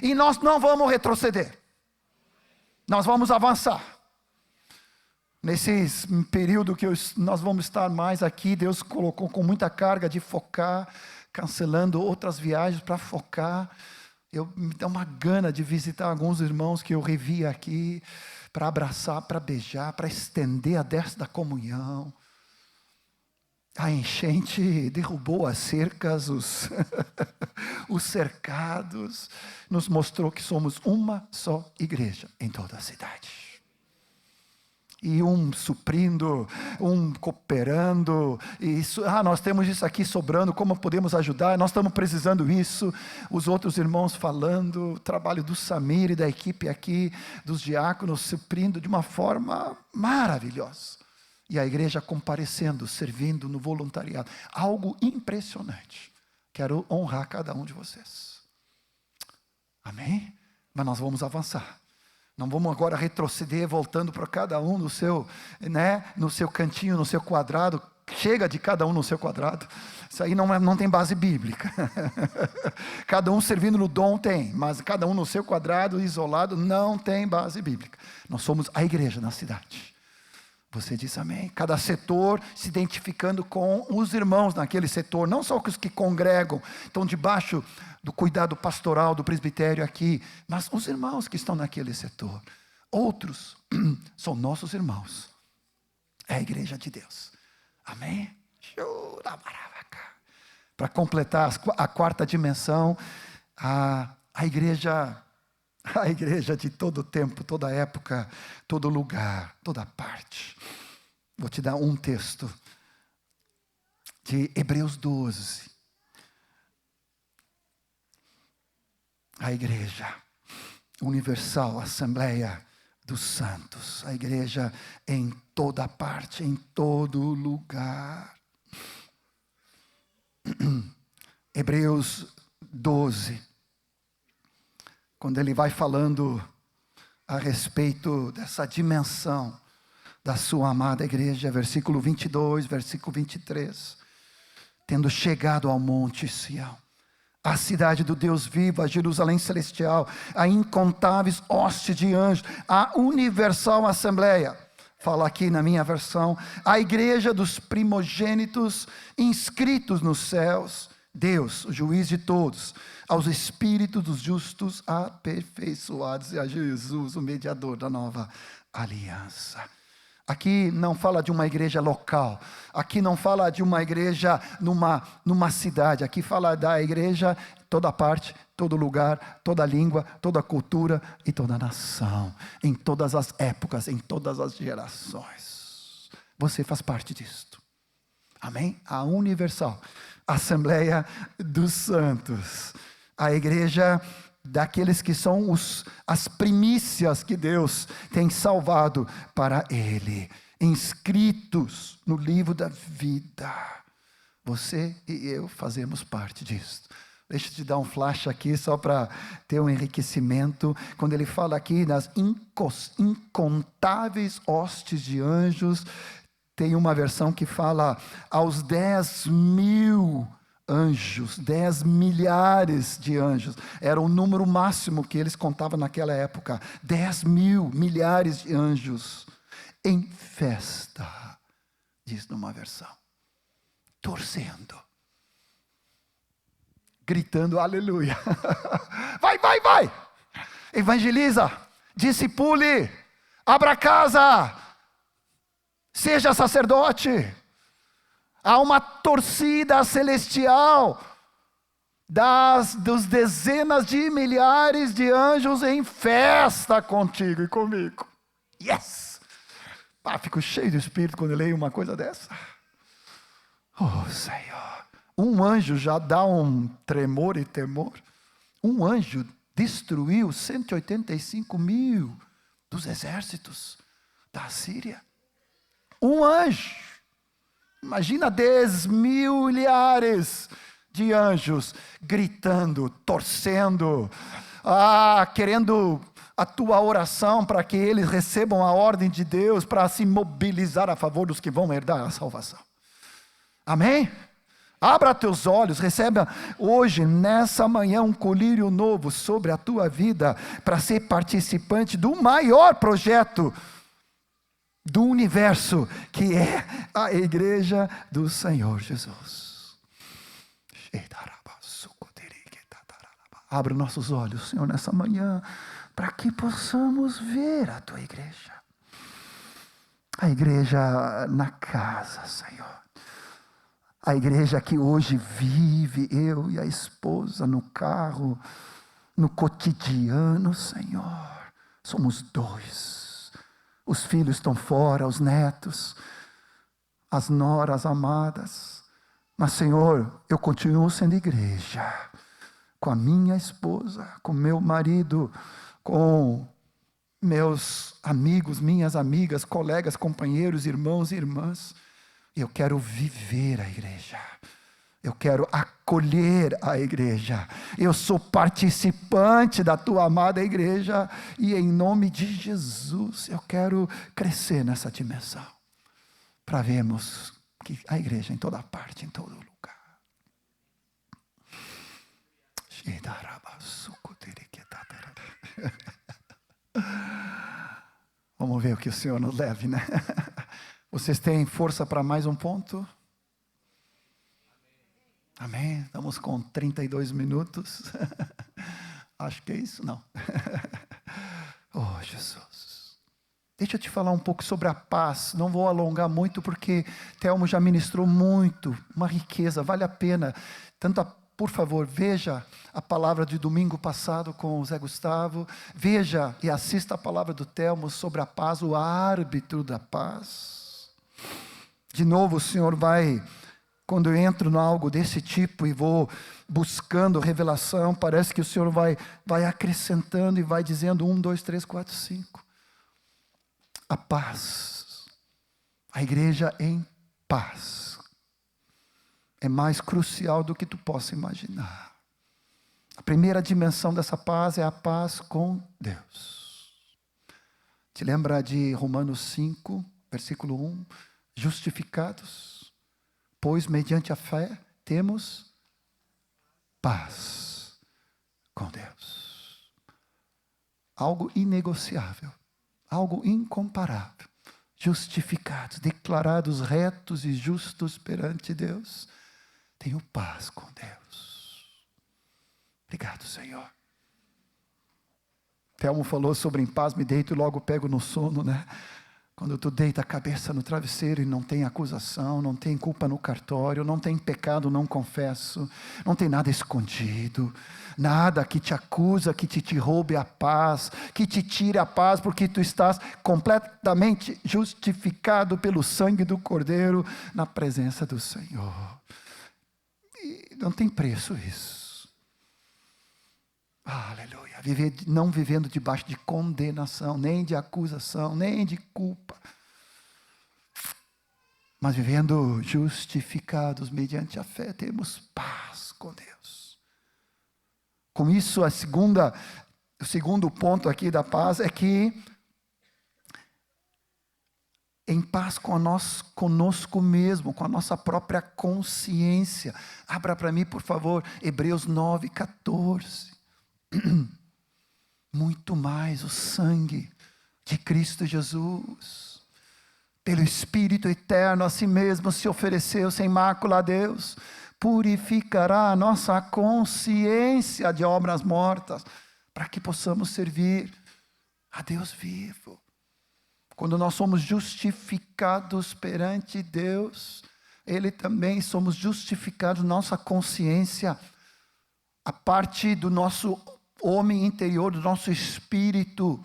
E nós não vamos retroceder. Nós vamos avançar. Nesse período que nós vamos estar mais aqui, Deus colocou com muita carga de focar, cancelando outras viagens para focar. Me dá uma gana de visitar alguns irmãos que eu revi aqui, para abraçar, para beijar, para estender a destra da comunhão. A enchente derrubou as cercas, os cercados, nos mostrou que somos uma só igreja em toda a cidade. E um suprindo, um cooperando, nós temos isso aqui sobrando, como podemos ajudar? Nós estamos precisando disso. Os outros irmãos falando, o trabalho do Samir e da equipe aqui, dos diáconos, suprindo de uma forma maravilhosa. E a igreja comparecendo, servindo no voluntariado. Algo impressionante. Quero honrar cada um de vocês. Amém? Mas nós vamos avançar. Não vamos agora retroceder, voltando para cada um no seu, no seu cantinho, no seu quadrado. Chega de cada um no seu quadrado. Isso aí não tem base bíblica. Cada um servindo no dom tem, mas cada um no seu quadrado, isolado, não tem base bíblica. Nós somos a igreja na cidade. Você diz amém? Cada setor se identificando com os irmãos naquele setor, não só os que congregam, estão debaixo do cuidado pastoral do presbitério aqui, mas os irmãos que estão naquele setor. Outros são nossos irmãos. É a igreja de Deus. Amém? Para completar a quarta dimensão, a igreja de todo tempo, toda época, todo lugar, toda parte. Vou te dar um texto de Hebreus 12. A igreja universal, a Assembleia dos Santos, a igreja em toda parte, em todo lugar. Hebreus 12, quando ele vai falando a respeito dessa dimensão da sua amada igreja, versículo 22, versículo 23, tendo chegado ao monte Sião, a cidade do Deus vivo, a Jerusalém celestial, a incontáveis hostes de anjos, a universal assembleia, fala aqui na minha versão, a igreja dos primogênitos inscritos nos céus, Deus, o juiz de todos, aos espíritos dos justos aperfeiçoados e a Jesus, o mediador da nova aliança. Aqui não fala de uma igreja local, aqui não fala de uma igreja numa cidade, aqui fala da igreja em toda parte, todo lugar, toda língua, toda cultura e toda nação, em todas as épocas, em todas as gerações. Você faz parte disto. Amém? A universal Assembleia dos Santos, a igreja daqueles que são as primícias que Deus tem salvado para Ele, inscritos no livro da vida. Você e eu fazemos parte disso. Deixa eu te dar um flash aqui, só para ter um enriquecimento. Quando ele fala aqui das incontáveis hostes de anjos, tem uma versão que fala aos 10.000 anjos, 10 milhares de anjos, era o número máximo que eles contavam naquela época, 10.000 milhares de anjos, em festa, diz numa versão, torcendo, gritando aleluia, vai, evangeliza, discipule, abra casa, seja sacerdote. Há uma torcida celestial dos dezenas de milhares de anjos em festa contigo e comigo. Yes! Fico cheio de espírito quando eu leio uma coisa dessa. Oh, Senhor. Um anjo já dá um tremor e temor. Um anjo destruiu 185.000 dos exércitos da Síria. Um anjo. Imagina 10 milhares de anjos gritando, torcendo, querendo a tua oração para que eles recebam a ordem de Deus para se mobilizar a favor dos que vão herdar a salvação. Amém? Abra teus olhos, receba hoje, nessa manhã, um colírio novo sobre a tua vida para ser participante do maior projeto do universo, que é a igreja do Senhor Jesus. Abra nossos olhos, Senhor, nessa manhã, para que possamos ver a tua igreja. A igreja na casa, Senhor. A igreja que hoje vive, eu e a esposa, no carro, no cotidiano, Senhor. Somos dois. Os filhos estão fora, os netos, as noras amadas. Mas, Senhor, eu continuo sendo igreja, com a minha esposa, com meu marido, com meus amigos, minhas amigas, colegas, companheiros, irmãos e irmãs. Eu quero viver a igreja. Eu quero acolher a igreja. Eu sou participante da tua amada igreja. E em nome de Jesus, eu quero crescer nessa dimensão. Para vermos que a igreja em toda parte, em todo lugar. Vamos ver o que o Senhor nos leve, né? Vocês têm força para mais um ponto? Amém? Estamos com 32 minutos. Acho que é isso, não. Oh, Jesus. Deixa eu te falar um pouco sobre a paz. Não vou alongar muito, porque Telmo já ministrou muito. Uma riqueza, vale a pena. Por favor, veja a palavra de domingo passado com o Zé Gustavo. Veja e assista a palavra do Telmo sobre a paz, o árbitro da paz. De novo, o Senhor vai, quando eu entro em algo desse tipo e vou buscando revelação, parece que o Senhor vai acrescentando e vai dizendo 1, 2, 3, 4, 5. A paz. A igreja em paz. É mais crucial do que tu possa imaginar. A primeira dimensão dessa paz é a paz com Deus. Te lembra de Romanos 5, versículo 1? Justificados, pois mediante a fé temos paz com Deus. Algo inegociável, algo incomparável. Justificados, declarados retos e justos perante Deus. Tenho paz com Deus. Obrigado, Senhor. Telmo falou sobre em paz me deito e logo pego no sono, né? Quando tu deita a cabeça no travesseiro e não tem acusação, não tem culpa no cartório, não tem pecado não confesso, não tem nada escondido, nada que te acusa, que te roube a paz, que te tire a paz, porque tu estás completamente justificado pelo sangue do Cordeiro na presença do Senhor. E não tem preço isso. Aleluia. Não vivendo debaixo de condenação, nem de acusação, nem de culpa, mas vivendo justificados mediante a fé, temos paz com Deus. Com isso, o segundo ponto aqui da paz é que em paz conosco mesmo, com a nossa própria consciência. Abra para mim, por favor, Hebreus 9, 14. Muito mais o sangue de Cristo Jesus, pelo Espírito eterno, a si mesmo se ofereceu sem mácula a Deus, purificará a nossa consciência de obras mortas, para que possamos servir a Deus vivo. Quando nós somos justificados perante Deus, Ele também somos justificados, nossa consciência, a parte do nosso homem interior, do nosso espírito,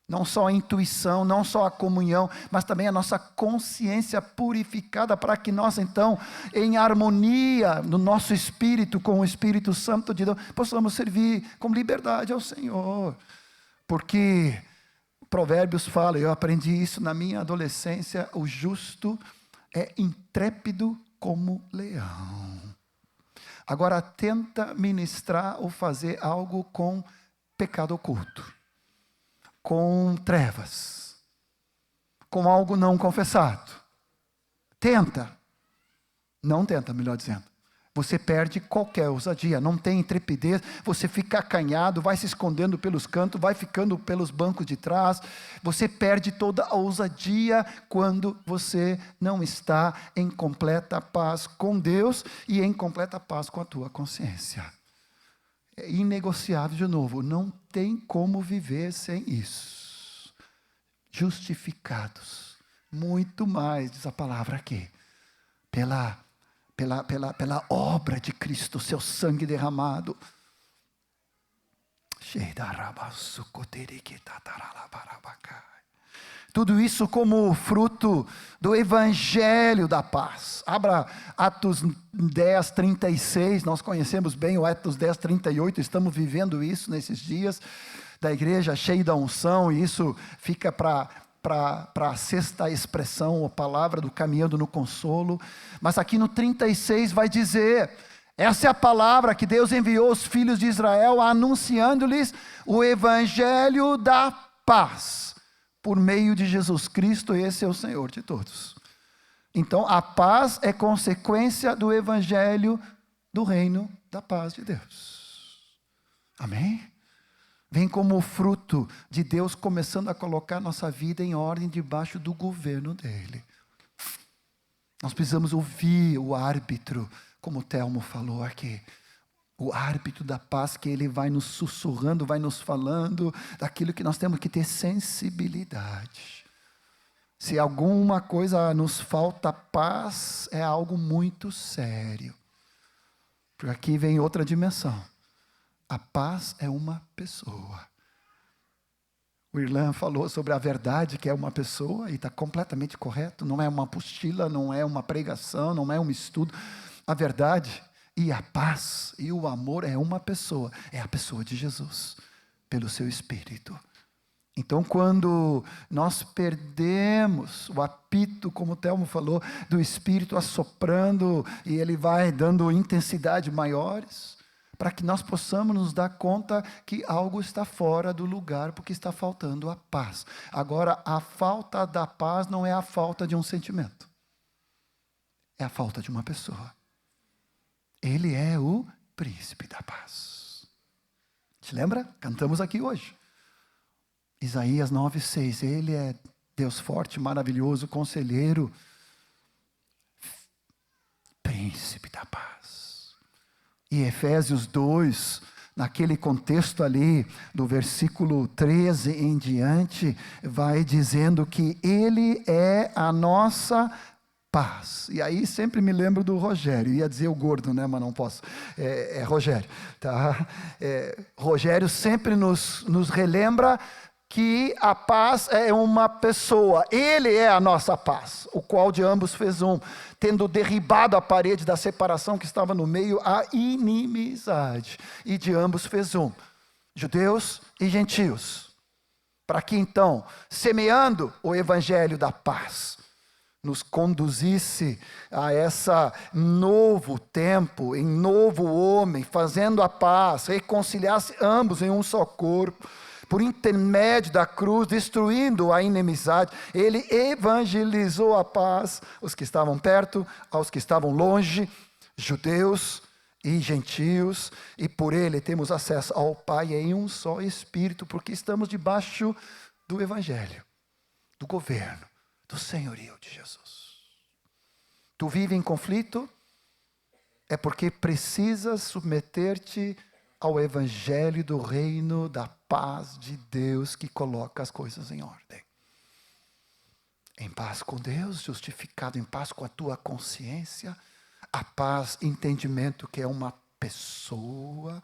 não só a intuição, não só a comunhão, mas também a nossa consciência purificada, para que nós então, em harmonia no nosso espírito, com o Espírito Santo de Deus, possamos servir com liberdade ao Senhor. Porque Provérbios fala, eu aprendi isso na minha adolescência, o justo é intrépido como leão. Agora tenta ministrar ou fazer algo com pecado oculto, com trevas, com algo não confessado. Não tenta, melhor dizendo. Você perde qualquer ousadia, não tem intrepidez, você fica acanhado, vai se escondendo pelos cantos, vai ficando pelos bancos de trás, você perde toda a ousadia quando você não está em completa paz com Deus e em completa paz com a tua consciência. É inegociável de novo, não tem como viver sem isso. Justificados, muito mais, diz a palavra aqui, pela obra de Cristo, seu sangue derramado. Tudo isso como fruto do Evangelho da paz. Abra Atos 10, 36, nós conhecemos bem o Atos 10, 38, estamos vivendo isso nesses dias, da igreja cheia da unção, e isso fica para a sexta expressão, a palavra do caminhando no consolo. Mas aqui no 36 vai dizer: essa é a palavra que Deus enviou aos filhos de Israel, anunciando-lhes o evangelho da paz, por meio de Jesus Cristo. Esse é o Senhor de todos. Então, a paz é consequência do evangelho do reino da paz de Deus. Amém? Vem como fruto de Deus começando a colocar nossa vida em ordem debaixo do governo dele. Nós precisamos ouvir o árbitro, como o Telmo falou aqui. O árbitro da paz, que ele vai nos sussurrando, vai nos falando daquilo que nós temos que ter sensibilidade. Se alguma coisa nos falta paz, é algo muito sério. Porque aqui vem outra dimensão. A paz é uma pessoa. O Irlan falou sobre a verdade, que é uma pessoa, e está completamente correto. Não é uma apostila, não é uma pregação, não é um estudo. A verdade e a paz e o amor é uma pessoa. É a pessoa de Jesus, pelo seu Espírito. Então, quando nós perdemos o apito, como o Telmo falou, do Espírito assoprando, e ele vai dando intensidade maiores, para que nós possamos nos dar conta que algo está fora do lugar, porque está faltando a paz. Agora, a falta da paz não é a falta de um sentimento. É a falta de uma pessoa. Ele é o príncipe da paz. Te lembra? Cantamos aqui hoje. Isaías 9:6. Ele é Deus forte, maravilhoso, conselheiro, príncipe da paz. E Efésios 2, naquele contexto ali, do versículo 13 em diante, vai dizendo que ele é a nossa paz. E aí sempre me lembro do Rogério. Ia dizer o gordo, né? Mas não posso. É Rogério. Tá? Rogério sempre nos relembra que a paz é uma pessoa. Ele é a nossa paz, o qual de ambos fez um, tendo derribado a parede da separação que estava no meio, a inimizade. E de ambos fez um, judeus e gentios. Para que então, semeando o evangelho da paz, nos conduzisse a esse novo tempo, em novo homem, fazendo a paz, reconciliasse ambos em um só corpo, por intermédio da cruz, destruindo a inimizade. Ele evangelizou a paz, os que estavam perto, aos que estavam longe, judeus e gentios, e por ele temos acesso ao Pai em um só Espírito, porque estamos debaixo do evangelho, do governo, do senhorio de Jesus. Tu vive em conflito? É porque precisas submeter-te ao evangelho do reino da paz de Deus, que coloca as coisas em ordem. Em paz com Deus, justificado em paz com a tua consciência. A paz, entendimento que é uma pessoa.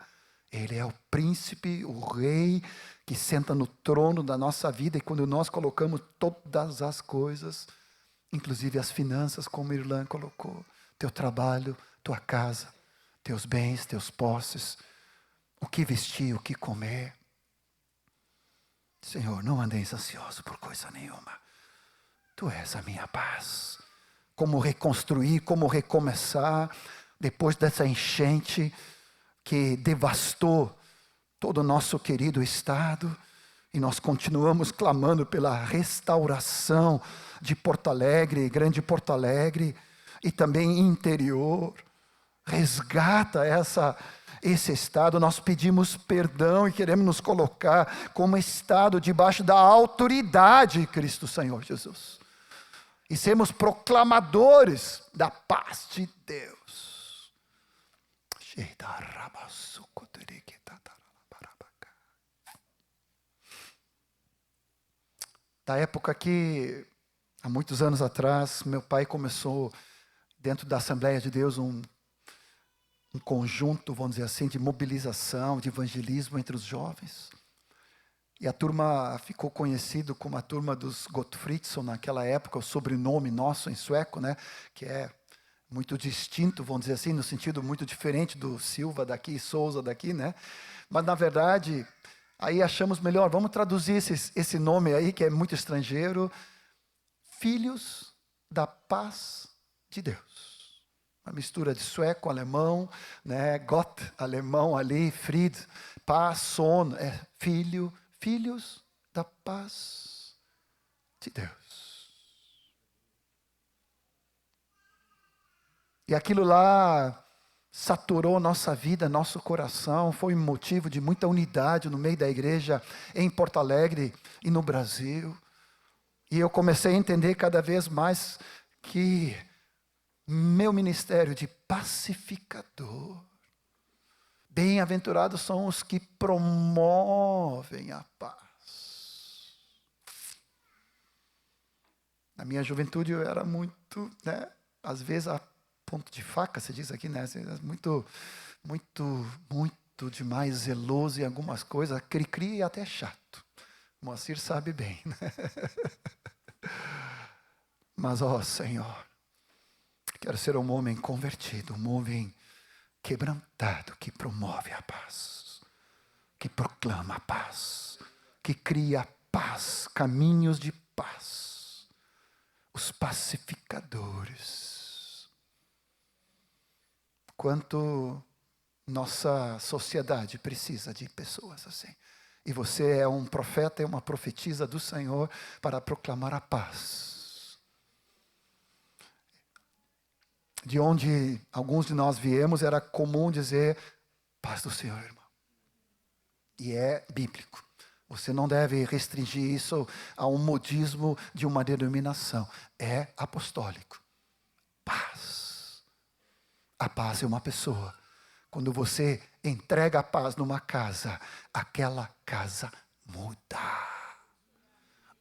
Ele é o príncipe, o rei, que senta no trono da nossa vida. E quando nós colocamos todas as coisas, inclusive as finanças, como Irlan colocou, teu trabalho, tua casa, teus bens, teus posses, o que vestir, o que comer. Senhor, não andeis ansioso por coisa nenhuma. Tu és a minha paz. Como reconstruir, como recomeçar, depois dessa enchente que devastou todo o nosso querido estado, e nós continuamos clamando pela restauração de Porto Alegre, Grande Porto Alegre, e também interior. Resgata esse estado. Nós pedimos perdão e queremos nos colocar como estado debaixo da autoridade de Cristo Senhor Jesus. E sermos proclamadores da paz de Deus. Da época que, há muitos anos atrás, meu pai começou, dentro da Assembleia de Deus, um conjunto, vamos dizer assim, de mobilização, de evangelismo entre os jovens. E a turma ficou conhecida como a turma dos Gottfridsson naquela época, o sobrenome nosso em sueco, né, que é muito distinto, vamos dizer assim, no sentido muito diferente do Silva daqui, Souza daqui, né? Mas na verdade, Aí achamos melhor, vamos traduzir esse nome aí, que é muito estrangeiro. Filhos da paz de Deus. Uma mistura de sueco, alemão, né? Gott, alemão ali, Fried, paz, son, filhos da paz de Deus. E aquilo lá saturou nossa vida, nosso coração, foi um motivo de muita unidade no meio da igreja em Porto Alegre e no Brasil. E eu comecei a entender cada vez mais que meu ministério de pacificador, bem-aventurados são os que promovem a paz. Na minha juventude eu era muito, né, às vezes a ponto de faca, se diz aqui, né? Muito demais zeloso em algumas coisas, cri-cri e até chato. Moacir sabe bem, né? Mas, ó Senhor, quero ser um homem convertido, um homem quebrantado, que promove a paz, que proclama a paz, que cria paz, caminhos de paz, os pacificadores. Quanto nossa sociedade precisa de pessoas assim. E você é um profeta e uma profetisa do Senhor para proclamar a paz. De onde alguns de nós viemos, era comum dizer, paz do Senhor, irmão. E é bíblico. Você não deve restringir isso a um modismo de uma denominação. É apostólico. Paz. A paz é uma pessoa. Quando você entrega a paz numa casa, aquela casa muda.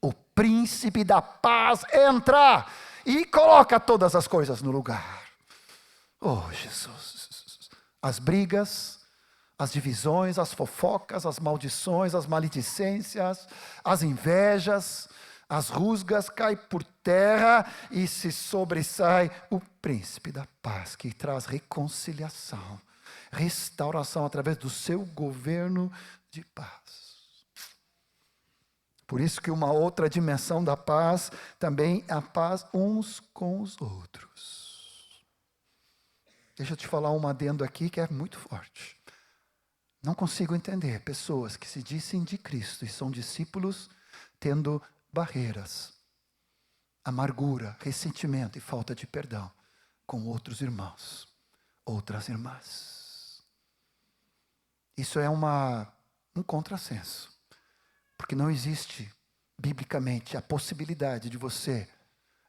O príncipe da paz entra e coloca todas as coisas no lugar. Oh, Jesus. As brigas, as divisões, as fofocas, as maldições, as maledicências, as invejas, as rusgas caem por terra e se sobressai o príncipe da paz, que traz reconciliação, restauração através do seu governo de paz. Por isso que uma outra dimensão da paz também é a paz uns com os outros. Deixa eu te falar um adendo aqui que é muito forte. Não consigo entender pessoas que se dizem de Cristo e são discípulos tendo barreiras, amargura, ressentimento e falta de perdão com outros irmãos, outras irmãs. Isso é um contrassenso, porque não existe biblicamente a possibilidade de você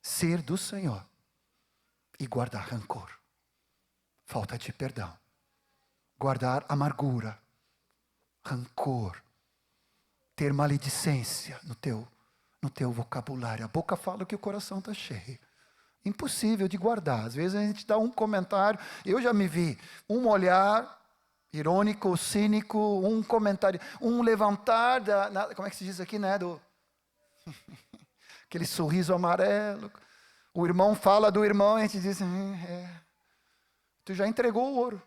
ser do Senhor e guardar rancor, falta de perdão, guardar amargura, rancor, ter maledicência no teu vocabulário. A boca fala que o coração está cheio. Impossível de guardar. Às vezes a gente dá um comentário, eu já me vi, um olhar irônico, cínico, um comentário, um levantar, como é que se diz aqui, né? Aquele sorriso amarelo. O irmão fala do irmão e a gente diz, tu já entregou o ouro.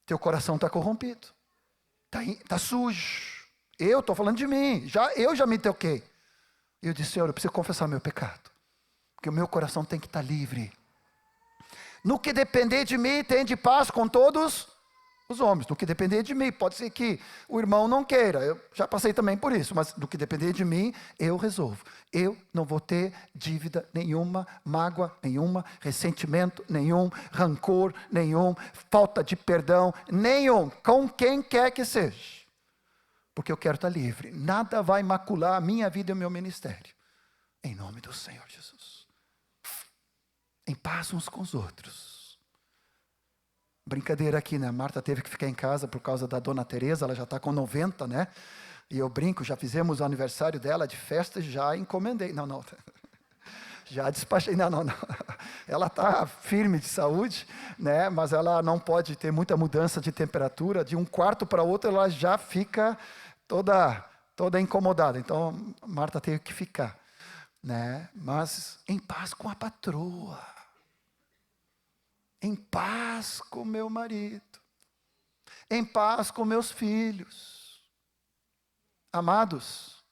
Teu coração está corrompido. Está sujo. Eu estou falando de mim, eu já me toquei. E eu disse, Senhor, eu preciso confessar meu pecado. Porque o meu coração tem que estar livre. No que depender de mim, tem de paz com todos os homens. No que depender de mim, pode ser que o irmão não queira. Eu já passei também por isso, mas no que depender de mim, eu resolvo. Eu não vou ter dívida nenhuma, mágoa nenhuma, ressentimento nenhum, rancor nenhum, falta de perdão nenhum, com quem quer que seja. Porque eu quero estar livre. Nada vai macular a minha vida e o meu ministério. Em nome do Senhor Jesus. Em paz uns com os outros. Brincadeira aqui, né? A Marta teve que ficar em casa por causa da Dona Teresa. Ela já está com 90, né? E eu brinco, já fizemos o aniversário dela de festa, já encomendei. Não. Já despachei. Não. Ela está firme de saúde, né? Mas ela não pode ter muita mudança de temperatura. De um quarto para outro, ela já fica toda incomodada. Então, Marta teve que ficar, né? Mas em paz com a patroa. Em paz com meu marido. Em paz com meus filhos. Amados,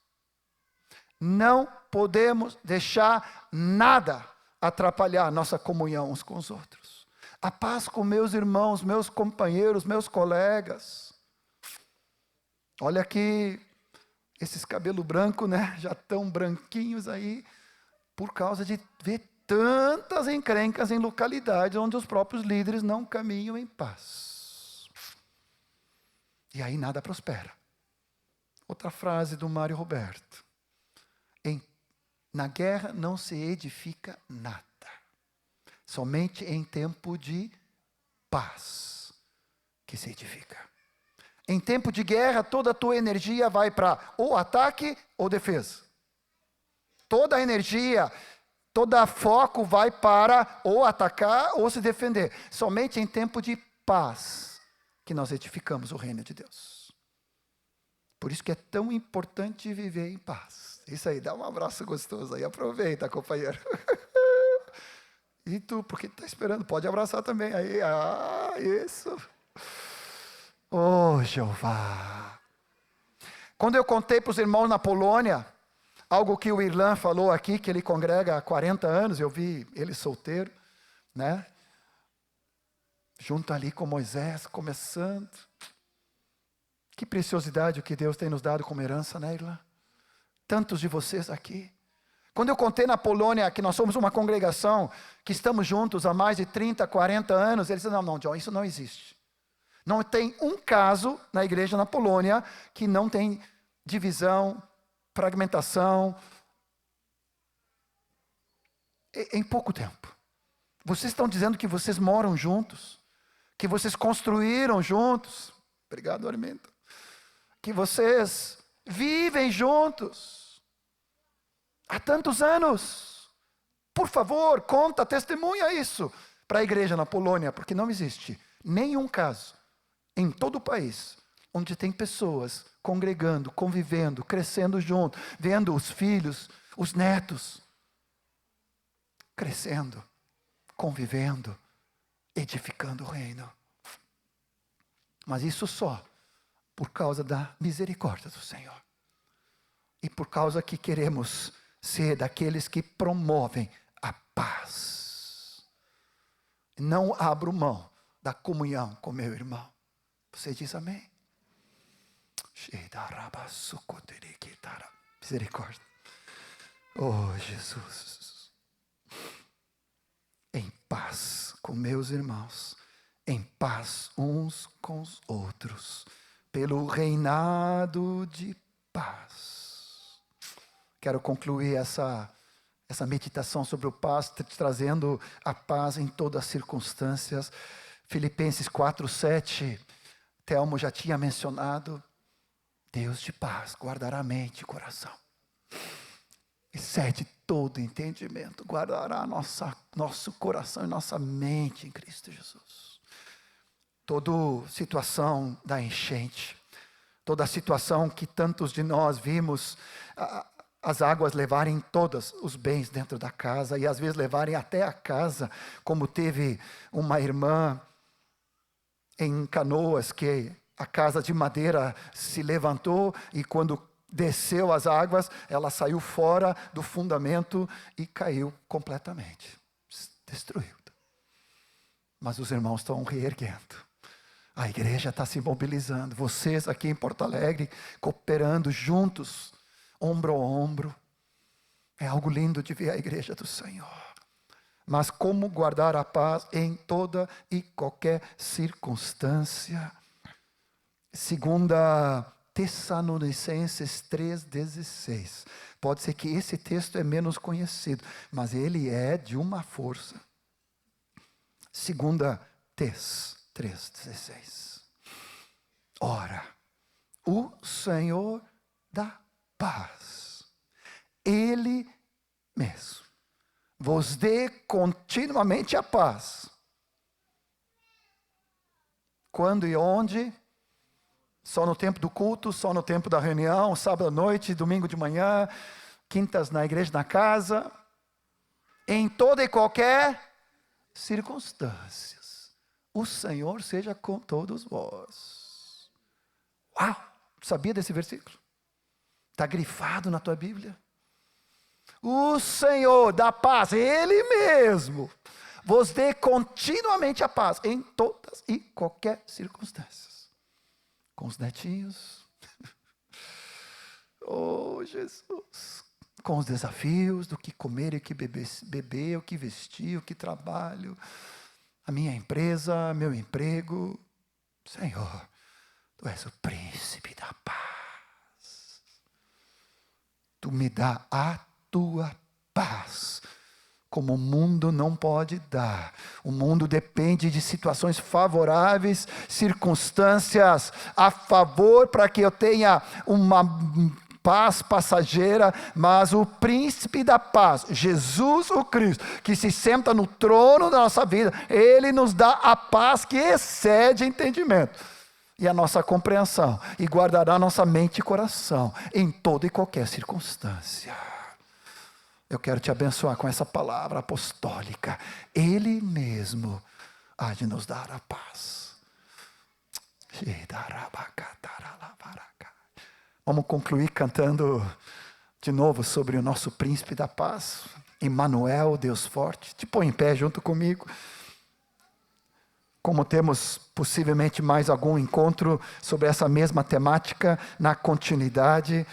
não podemos deixar nada atrapalhar a nossa comunhão uns com os outros. A paz com meus irmãos, meus companheiros, meus colegas. Olha aqui, esses cabelos brancos, né? Já tão branquinhos aí, por causa de ver tantas encrencas em localidades onde os próprios líderes não caminham em paz. E aí nada prospera. Outra frase do Mário Roberto. Na guerra não se edifica nada. Somente em tempo de paz que se edifica. Em tempo de guerra, toda a tua energia vai para ou ataque ou defesa. Toda a energia, todo foco vai para ou atacar ou se defender. Somente em tempo de paz que nós edificamos o reino de Deus. Por isso que é tão importante viver em paz. Isso aí, dá um abraço gostoso aí. Aproveita, companheiro. E tu, porque está esperando, pode abraçar também. Aí, isso. Oh, Jeová. Quando eu contei para os irmãos na Polônia, algo que o Irlan falou aqui, que ele congrega há 40 anos, eu vi ele solteiro, né? Junto ali com Moisés, começando. Que preciosidade o que Deus tem nos dado como herança, né, Irlan? Tantos de vocês aqui. Quando eu contei na Polônia que nós somos uma congregação, que estamos juntos há mais de 30, 40 anos, eles disseram, não, John, isso não existe. Não tem um caso na igreja na Polônia que não tem divisão, fragmentação. Em pouco tempo. Vocês estão dizendo que vocês moram juntos, que vocês construíram juntos. Obrigado, Armento. Que vocês vivem juntos. Há tantos anos. Por favor, conta, testemunha isso para a igreja na Polônia, porque não existe nenhum caso em todo o país onde tem pessoas congregando, convivendo, crescendo junto, vendo os filhos, os netos, crescendo, convivendo, edificando o reino. Mas isso só por causa da misericórdia do Senhor. E por causa que queremos ser daqueles que promovem a paz. Não abro mão da comunhão com meu irmão. Você diz amém? Misericórdia. Oh, Jesus. Em paz com meus irmãos. Em paz uns com os outros. Pelo reinado de paz. Quero concluir essa meditação sobre o paz, trazendo a paz em todas as circunstâncias. Filipenses 4:7, Telmo já tinha mencionado, Deus de paz guardará a mente e coração. Excede todo entendimento, guardará nosso coração e nossa mente em Cristo Jesus. Toda situação da enchente, toda situação que tantos de nós vimos, as águas levarem todos os bens dentro da casa, e às vezes levarem até a casa, como teve uma irmã em Canoas, que a casa de madeira se levantou, e quando desceu as águas, ela saiu fora do fundamento e caiu completamente, destruiu. Mas os irmãos estão reerguendo. A igreja está se mobilizando, vocês aqui em Porto Alegre, cooperando juntos, ombro a ombro. É algo lindo de ver a igreja do Senhor. Mas como guardar a paz em toda e qualquer circunstância? 2 Tessalonicenses 3,16. Pode ser que esse texto é menos conhecido, mas ele é de uma força. 2 Tes 3,16. Ora, o Senhor da paz, Ele mesmo, vos dê continuamente a paz. Quando e onde? Só no tempo do culto, só no tempo da reunião, sábado à noite, domingo de manhã, quintas na igreja, na casa. Em toda e qualquer circunstâncias, o Senhor seja com todos vós. Uau! Sabia desse versículo? Está grifado na tua Bíblia? O Senhor da paz, Ele mesmo, vos dê continuamente a paz, em todas e qualquer circunstâncias. Com os netinhos. Oh, Jesus. Com os desafios do que comer e o que beber, o que vestir, o que trabalho. A minha empresa, meu emprego. Senhor, Tu és o príncipe da paz. Tu me dá a Tua paz, como o mundo não pode dar. O mundo depende de situações favoráveis, circunstâncias a favor para que eu tenha uma paz passageira, mas o príncipe da paz, Jesus o Cristo, que se senta no trono da nossa vida, Ele nos dá a paz que excede entendimento e a nossa compreensão, e guardará nossa mente e coração em toda e qualquer circunstância. Eu quero te abençoar com essa palavra apostólica. Ele mesmo há de nos dar a paz. Vamos concluir cantando de novo sobre o nosso príncipe da paz. Emmanuel, Deus forte. Te põe em pé junto comigo. Como temos possivelmente mais algum encontro sobre essa mesma temática na continuidade.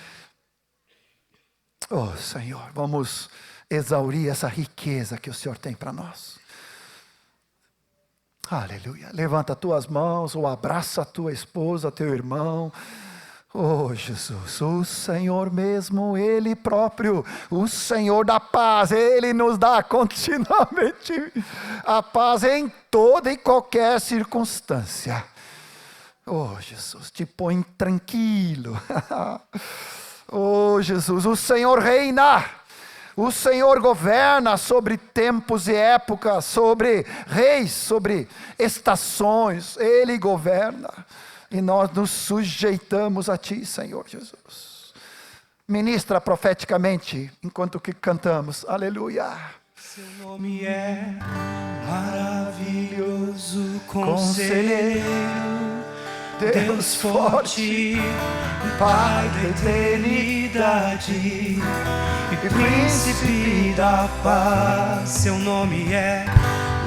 Oh, Senhor, vamos exaurir essa riqueza que o Senhor tem para nós. Aleluia. Levanta as tuas mãos ou abraça a tua esposa, teu irmão. Oh, Jesus, o Senhor mesmo, Ele próprio, o Senhor da paz, Ele nos dá continuamente a paz em toda e qualquer circunstância. Oh, Jesus, te põe tranquilo. Oh, Jesus, o Senhor reina, o Senhor governa sobre tempos e épocas, sobre reis, sobre estações, Ele governa, e nós nos sujeitamos a Ti, Senhor Jesus. Ministra profeticamente, enquanto que cantamos, aleluia. Seu nome é maravilhoso, conselheiro, Deus forte, Pai da eternidade e príncipe da paz. Seu nome é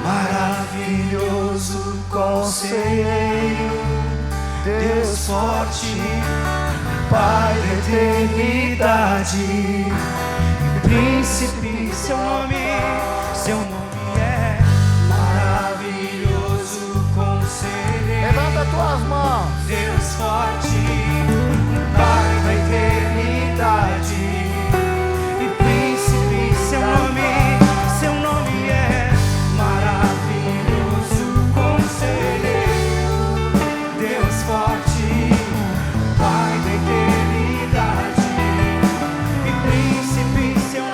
maravilhoso, conselheiro, Deus forte, Pai da eternidade e príncipe. Seu nome é maravilhoso, conselheiro. Levanta tuas mãos. Deus forte, Pai da eternidade e príncipe. Seu nome é maravilhoso, conselheiro, Deus forte, Pai da eternidade e príncipe. Seu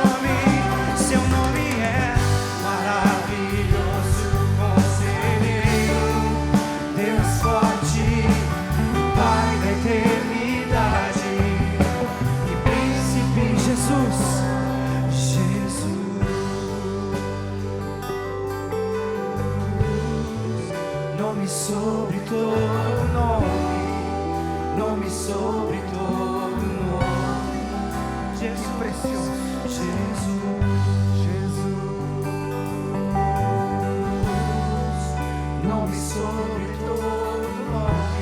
nome é maravilhoso, conselheiro, Deus forte, Pai da eternidade e príncipe. Jesus, nome sobre todo nome, nome sobre todo nome. Jesus precioso, nome sobre todo nome.